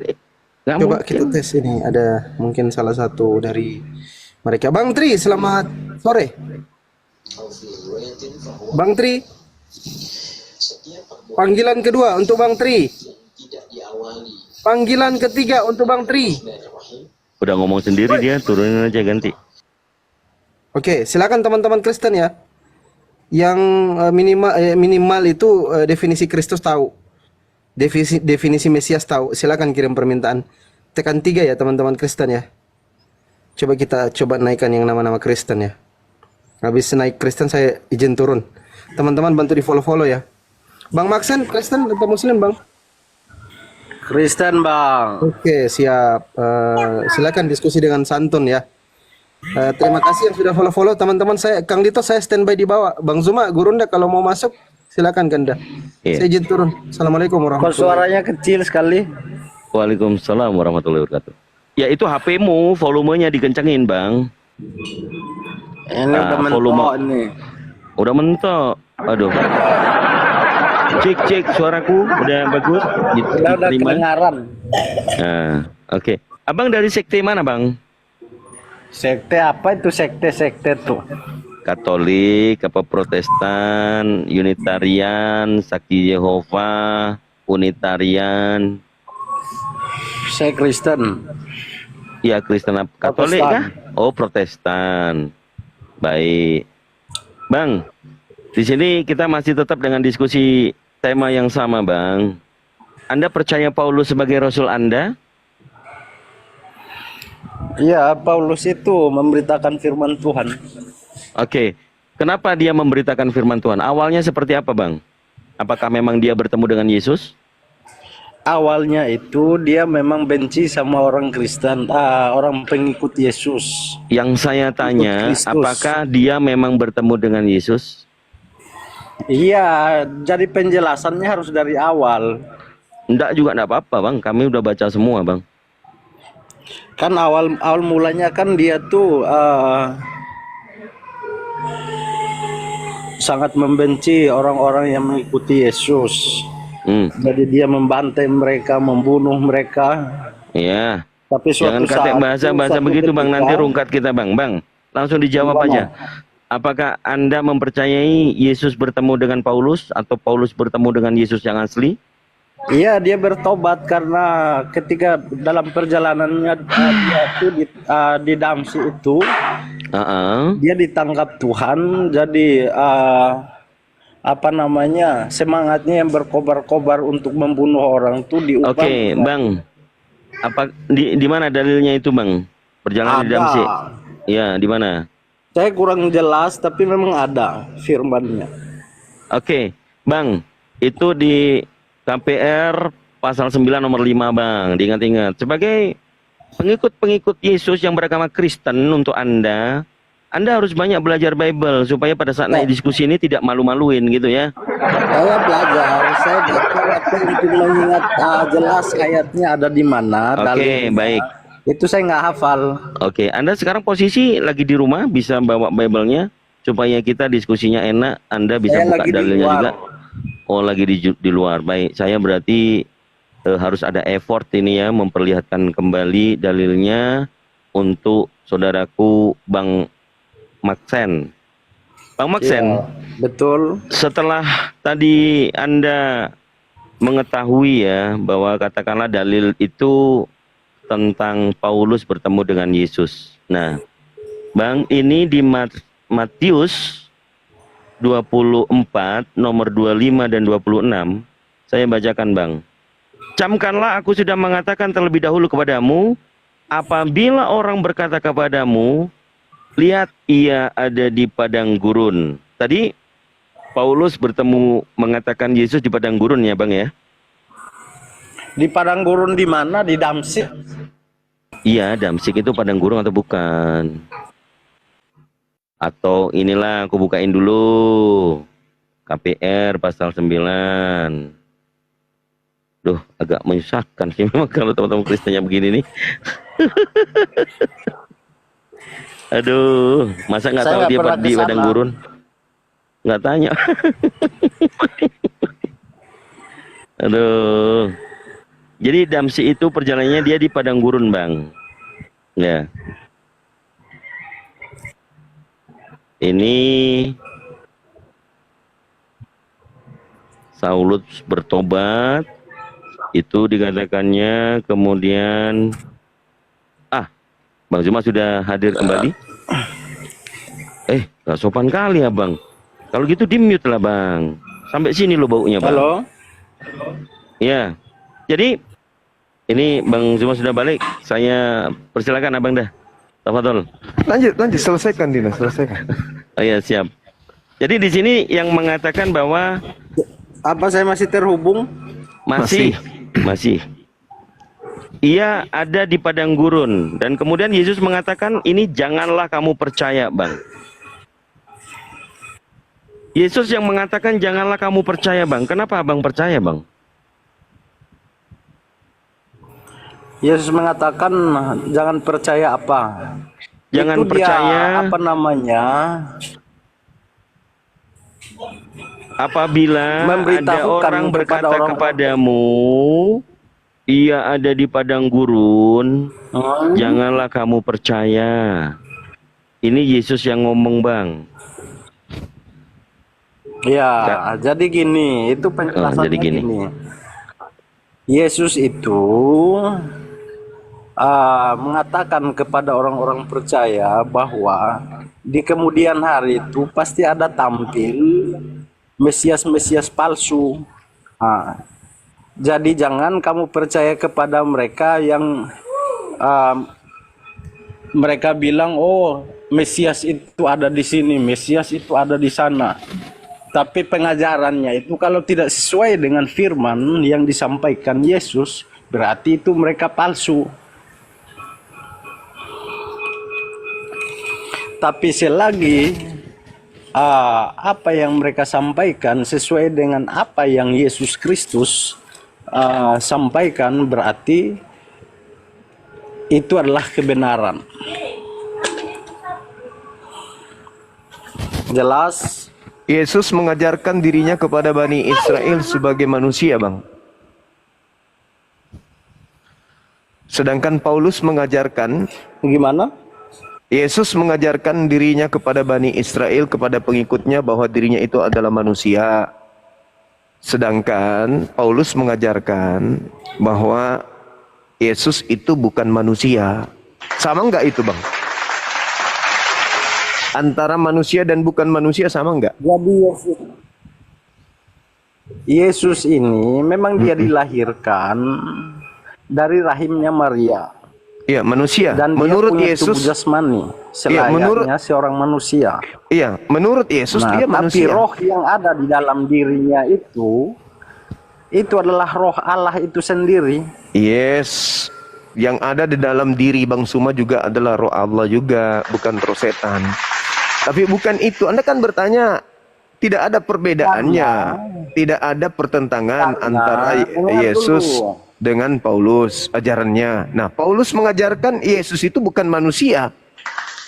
Nggak Coba mungkin. kita tes ini. Ada mungkin salah satu dari mereka. Bang Tri, selamat sore. Bang Tri, panggilan kedua untuk Bang Tri. Panggilan ketiga untuk Bang Tri. Udah ngomong sendiri dia, turunin aja ganti. Oke, silakan teman-teman Kristen ya. Yang minimal itu definisi Kristus tahu. Definisi Mesias tahu. Silakan kirim permintaan. Tekan 3 ya teman-teman Kristen ya. Kita coba naikkan yang nama-nama Kristen ya. Habis naik Kristen saya izin turun. Teman-teman bantu di follow-follow ya. Bang Maxen, Kristen atau Muslim Bang? Kristen Bang. Oke, siap. Silakan diskusi dengan santun ya. Terima kasih yang sudah follow-follow teman-teman. Kang Dito, saya standby di bawah. Bang Zuma, Gurunda kalau mau masuk silakan Ganda. Iya. Saya izin turun. Assalamualaikum Kok warahmatullahi suaranya kecil sekali? Waalaikumsalam warahmatullahi wabarakatuh. Ya itu HP-mu, volumenya dikencengin bang. Ini Nah, udah mentok volume. nih. Udah mentok. Aduh. Cek suaraku udah bagus. Udah Diterima. kedengaran. Nah, oke. Abang dari sekte mana bang? Sekte apa itu sekte tuh? Katolik, apa Protestan, Unitarian, Saksi Yehova, Unitarian. Saya Kristen. Ya Kristen Katolik kah? Protestan. Oh Protestan. Baik. Bang, di sini kita masih tetap dengan diskusi tema yang sama bang. Anda percaya Paulus sebagai Rasul Anda? Iya, Paulus itu memberitakan firman Tuhan. Oke. Kenapa dia memberitakan firman Tuhan? Awalnya seperti apa bang? Apakah memang dia bertemu dengan Yesus? Awalnya itu dia memang benci sama orang Kristen, orang pengikut Yesus. Yang saya tanya, Kristus. apakah dia memang bertemu dengan Yesus? Iya, jadi penjelasannya harus dari awal. Enggak juga enggak apa-apa bang, kami udah baca semua bang. Kan awal mulanya kan dia tuh sangat membenci orang-orang yang mengikuti Yesus. Jadi dia membantai mereka, membunuh mereka. Iya. Tapi Jangan suatu kata saat bahasa-bahasa suatu begitu bang, ketika- nanti rungkat kita bang. Bang, langsung dijawab Gimana? aja. Apakah Anda mempercayai Yesus bertemu dengan Paulus atau Paulus bertemu dengan Yesus yang asli? Iya, dia bertobat karena ketika dalam perjalanannya dia tuh di Damsi itu dia ditangkap Tuhan, jadi apa namanya, semangatnya yang berkobar-kobar untuk membunuh orang tuh diubah. Oke, bang. Apa di mana dalilnya itu bang? Perjalanan di Ada. Damsyik. Ya, di mana? Saya kurang jelas tapi memang ada firmannya. Oke, bang. Itu di KPR pasal 9 nomor 5 bang. Diingat-ingat. Sebagai pengikut-pengikut Yesus yang beragama Kristen, untuk Anda harus banyak belajar Bible supaya pada saat naik diskusi ini tidak malu-maluin gitu ya. Saya belajar, saya baca waktu untuk mengingat jelas ayatnya ada di mana. Oke, dalilnya. baik. Itu saya nggak hafal. Oke, Anda sekarang posisi lagi di rumah, bisa bawa Bible-nya supaya kita diskusinya enak. Anda bisa Saya buka lagi di dalilnya luar. juga. Oh, lagi di luar. Baik, saya berarti harus ada effort ini ya, memperlihatkan kembali dalilnya untuk saudaraku Bang Maxen. Bang Maxen, Ya, betul. setelah tadi Anda mengetahui ya bahwa katakanlah dalil itu tentang Paulus bertemu dengan Yesus. Nah, Bang, ini di Matius 24 nomor 25 dan 26 saya bacakan bang. Camkanlah aku sudah mengatakan terlebih dahulu kepadamu, apabila orang berkata kepadamu, lihat ia ada di padang gurun. Tadi Paulus bertemu mengatakan Yesus di padang gurun ya bang ya. Di padang gurun di mana? Di Damsik. Iya, Damsik itu padang gurun atau bukan? Atau inilah aku bukain dulu. KPR pasal 9. Duh, agak menyusahkan sih memang kalau teman-teman Kristennya begini nih. Aduh, masa nggak Saya tahu nggak dia pernah di ke padang sana. gurun? Nggak tanya. Aduh. Jadi Damsi itu perjalanannya dia di padang gurun, Bang. Ya. ini Saulus bertobat, itu dikatakannya, kemudian Bang Zuma sudah hadir kembali. Gak sopan kali ya Bang. Kalau gitu di mute lah Bang. Sampai sini lo baunya Bang. Halo. Ya. Jadi ini Bang Zuma sudah balik. Saya persilakan Abang dah. Tafadhol. Lanjut, selesaikan Dina, selesaikan. Oh ya, siap. Jadi di sini yang mengatakan bahwa Apa saya masih terhubung? masih. Ia ada di padang gurun, dan kemudian Yesus mengatakan ini janganlah kamu percaya, Bang. Yesus yang mengatakan janganlah kamu percaya, Bang. Kenapa Abang percaya, Bang? Yesus mengatakan jangan percaya apa? Jangan Itu percaya dia, apa namanya? apabila ada Memberitahukan orang kepada berkata orang- kepadamu, ia ada di padang gurun, janganlah kamu percaya. Ini Yesus yang ngomong, Bang. Ya, jadi gini, itu penjelasannya jadi gini. gini. Yesus itu mengatakan kepada orang-orang percaya bahwa di kemudian hari itu pasti ada tampil Mesias-Mesias palsu. Jadi jangan kamu percaya kepada mereka yang mereka bilang, oh Mesias itu ada di sini, Mesias itu ada di sana. Tapi pengajarannya itu kalau tidak sesuai dengan firman yang disampaikan Yesus, berarti itu mereka palsu. Tapi selagi apa yang mereka sampaikan sesuai dengan apa yang Yesus Kristus sampaikan, berarti itu adalah kebenaran. Jelas? Yesus mengajarkan dirinya kepada Bani Israel sebagai manusia, Bang. Sedangkan Paulus mengajarkan, Gimana? Yesus mengajarkan dirinya kepada Bani Israel, kepada pengikutnya, bahwa dirinya itu adalah manusia. Sedangkan Paulus mengajarkan bahwa Yesus itu bukan manusia. Sama enggak itu, Bang? Antara manusia dan bukan manusia sama enggak? Jadi Yesus ini memang dia dilahirkan dari rahimnya Maria. Iya, manusia. Dan menurut dia punya Yesus, tubuh jasmani, iya, selayaknya seorang manusia. iya, menurut Yesus dia Tapi manusia. roh yang ada di dalam dirinya itu adalah roh Allah itu sendiri. Yes. Yang ada di dalam diri Bang Suma juga adalah roh Allah juga, bukan roh setan. Tapi bukan itu. Anda kan bertanya, tidak ada perbedaannya, tidak ada pertentangan antara Yesus dengan Paulus ajarannya. Nah, Paulus mengajarkan Yesus itu bukan manusia.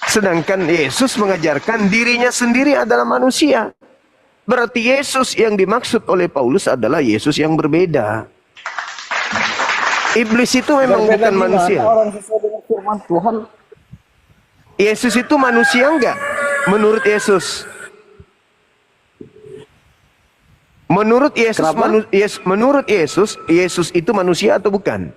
Sedangkan Yesus mengajarkan dirinya sendiri adalah manusia. Berarti Yesus yang dimaksud oleh Paulus adalah Yesus yang berbeda. Iblis itu memang bukan manusia. Orang sesuai dengan firman Tuhan. Yesus itu manusia enggak? Menurut Yesus. Menurut Yesus, menurut Yesus, Yesus itu manusia atau bukan?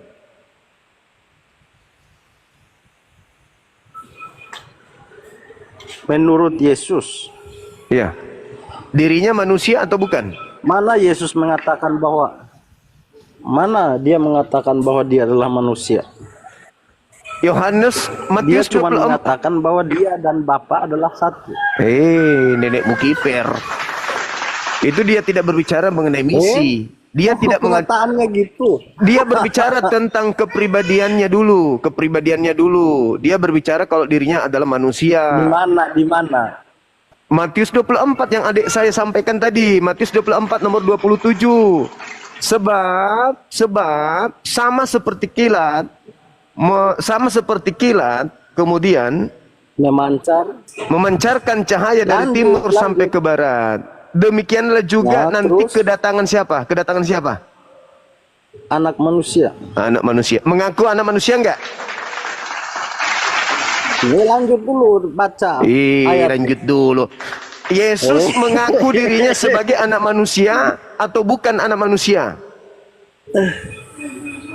Menurut Yesus. Ya. Dirinya manusia atau bukan? Mana Yesus mengatakan bahwa dia mengatakan bahwa dia adalah manusia? Yohanes, Dia Matius cuma 24. mengatakan bahwa dia dan Bapa adalah satu. Nenekmu kiper. Itu dia tidak berbicara mengenai misi. Dia tidak Pengataannya gitu. Dia berbicara tentang kepribadiannya dulu, Dia berbicara kalau dirinya adalah manusia. Di mana? Matius 24 yang adik saya sampaikan tadi, Matius 24 nomor 27. Sebab sama seperti kilat, kemudian memancarkan cahaya dari timur sampai ke barat. Demikianlah juga nanti kedatangan siapa? Kedatangan siapa? Anak manusia. Anak manusia. Mengaku anak manusia enggak? Ini lanjut dulu baca ayat. Lanjut dulu. Yesus mengaku dirinya sebagai anak manusia atau bukan anak manusia?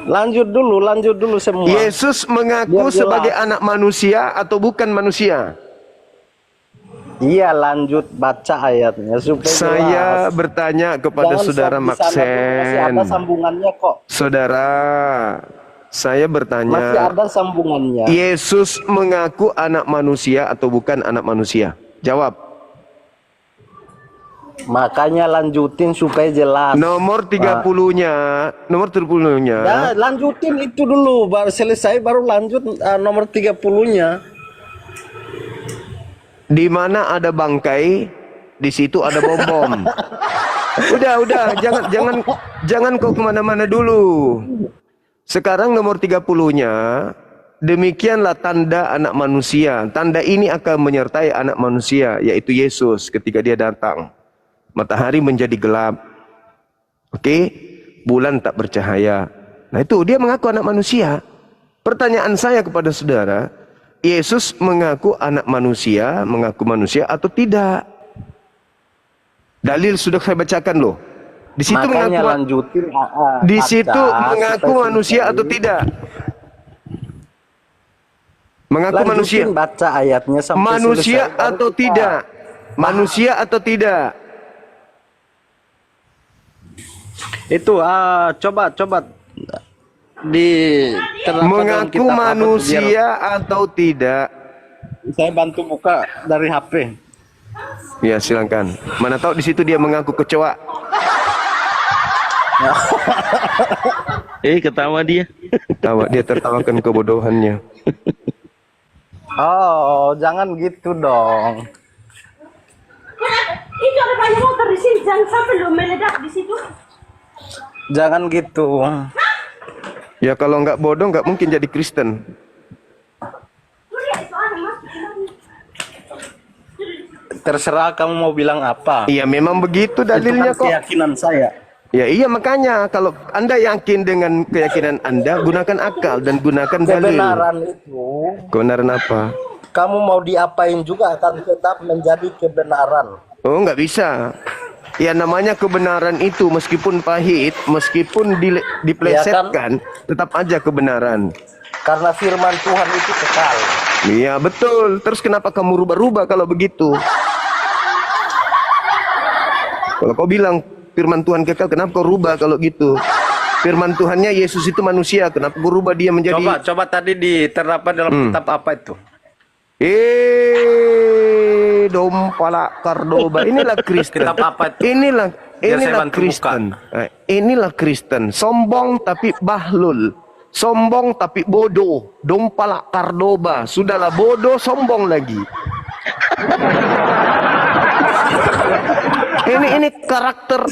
Lanjut dulu semua. Yesus mengaku Biar jelas. sebagai anak manusia atau bukan manusia? Iya, lanjut baca ayatnya supaya Saya jelas. bertanya kepada Jangan saudara di sana dulu, masih Maxen. ada sambungannya kok. Saudara, saya Masih bertanya, ada sambungannya. Yesus mengaku anak manusia atau bukan anak manusia? Jawab. Makanya lanjutin supaya jelas. Nomor 30-nya, nomor 30-nya. Ya, lanjutin itu dulu, baru selesai baru lanjut nomor 30-nya. Di mana ada bangkai, di situ ada bom-bom. Udah, jangan kau kemana-mana dulu. Sekarang nomor 30-nya, demikianlah tanda anak manusia. Tanda ini akan menyertai anak manusia, yaitu Yesus ketika dia datang. Matahari menjadi gelap. Oke? Bulan tak bercahaya. Nah itu, dia mengaku anak manusia. Pertanyaan saya kepada saudara, Yesus mengaku anak manusia, mengaku manusia atau tidak? Dalil sudah saya bacakan loh. Di situ Makanya mengaku, lanjutin di baca, situ mengaku supaya manusia selesai. atau tidak? Mengaku Lanjutin manusia. baca ayatnya sampai Manusia selesai, baru atau kita tidak? Manusia atau tidak? Itu coba diterapkan dalam Mengaku kitab apa tuh, manusia atau tidak? biar saya bantu buka dari HP. Ya silakan. Mana tahu di situ dia mengaku kecoa. Ketawa dia. Tawa dia tertawakan kebodohannya. Oh, jangan gitu dong. Itu ada banyak motor di sini, jangan sampai lo meledak di situ. Jangan gitu. Ya kalau nggak bodoh nggak mungkin jadi Kristen. Tuh lihat itu ada mas. Terserah kamu mau bilang apa. Iya memang begitu dalilnya Itu kan kok. keyakinan saya. Ya iya makanya kalau Anda yakin dengan keyakinan Anda, gunakan akal dan gunakan dalil. Kebenaran itu, Kebenaran apa? kamu mau diapain juga akan tetap menjadi kebenaran. Oh nggak bisa. Ya namanya kebenaran itu meskipun pahit, meskipun diplesetkan, tetap aja kebenaran. Karena firman Tuhan itu kekal. Iya betul. Terus kenapa kamu rubah-rubah kalau begitu? Kalau kau bilang firman Tuhan kekal, kenapa kau rubah kalau gitu? Firman Tuhannya Yesus itu manusia, kenapa kau rubah dia menjadi? Coba tadi diterapkan dalam kitab apa itu? Dompala Kardoba. Inilah Kristen. Kitab apa itu? Inilah saya bantu Kristen. Inilah Kristen. Sombong tapi bahlul. Sombong tapi bodoh. Dompala Kardoba. Sudahlah bodoh, sombong lagi. Ini karakter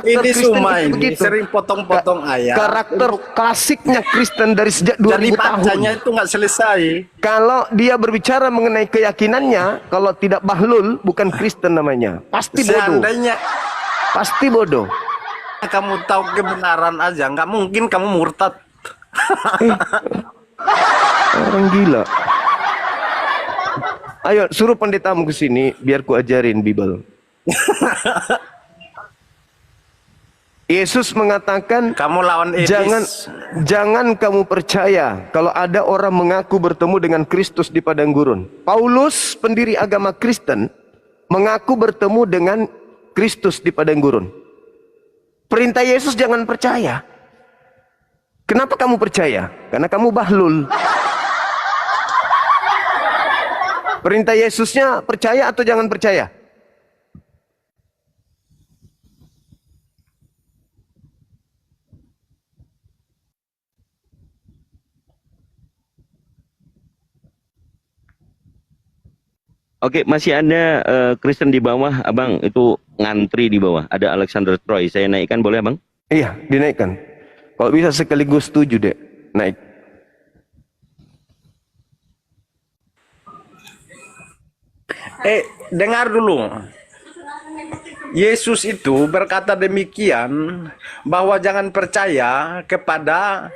Ini Kristen semua itu ini begitu. sering potong-potong ayat. Karakter klasiknya Kristen dari sejak 2000 Jadi tahun. bacanya itu nggak selesai. Kalau dia berbicara mengenai keyakinannya, kalau tidak bahlul, bukan Kristen namanya. Pasti bodoh. Seandainya Pasti bodoh. kamu tahu kebenaran aja, nggak mungkin kamu murtad. Orang gila. Ayo, suruh pendetamu ke sini, biar ku ajarin Bible. Yesus mengatakan, Kamu lawan iblis. jangan kamu percaya kalau ada orang mengaku bertemu dengan Kristus di padang gurun. Paulus, pendiri agama Kristen, mengaku bertemu dengan Kristus di padang gurun. Perintah Yesus jangan percaya. Kenapa kamu percaya? Karena kamu bahlul. Perintah Yesusnya percaya atau jangan percaya? Oke, masih ada Kristen di bawah, Abang. Itu ngantri di bawah. Ada Alexander Troy. Saya naikkan boleh, Abang? Iya, dinaikkan. Kalau bisa sekaligus 7 deh, naik. Dengar dulu. Yesus itu berkata demikian bahwa jangan percaya kepada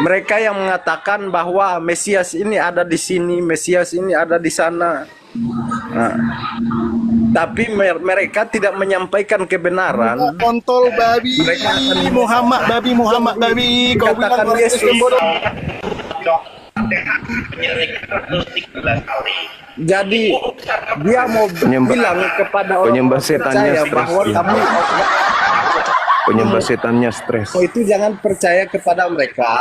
mereka yang mengatakan bahwa Mesias ini ada di sini, Mesias ini ada di sana. Nah, tapi mereka tidak menyampaikan kebenaran. Kontol babi. Mereka akan Muhammad babi. Kau bilang katakan orang Yesus. Kristen bodoh. Jadi dia mau bilang kepada orang penyembah yang setannya percaya stres, bahwa ya. kamu Penyembah setannya stres. itu jangan percaya kepada mereka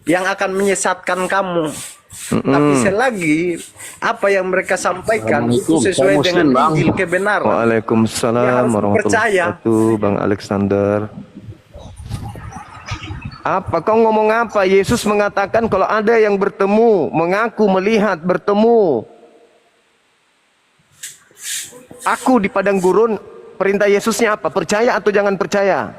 yang akan menyesatkan kamu. Tapi selagi apa yang mereka sampaikan itu sesuai dengan Injil kebenaran. Waalaikumsalam Dia harus warahmatullahi percaya. wabarakatuh, Bang Alexander. Apa kau ngomong apa? Yesus mengatakan kalau ada yang bertemu, mengaku melihat bertemu aku di padang gurun, perintah Yesusnya apa? Percaya atau jangan percaya?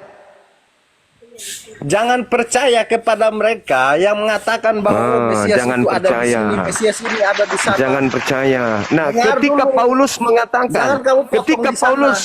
Jangan percaya kepada mereka yang mengatakan bahwa Mesias jangan itu ada di percaya. sini, Mesias ini ada di sana. Jangan percaya. Nah, Dengar ketika dulu. Paulus Jangan mengatakan, kamu potong ketika di sana. Paulus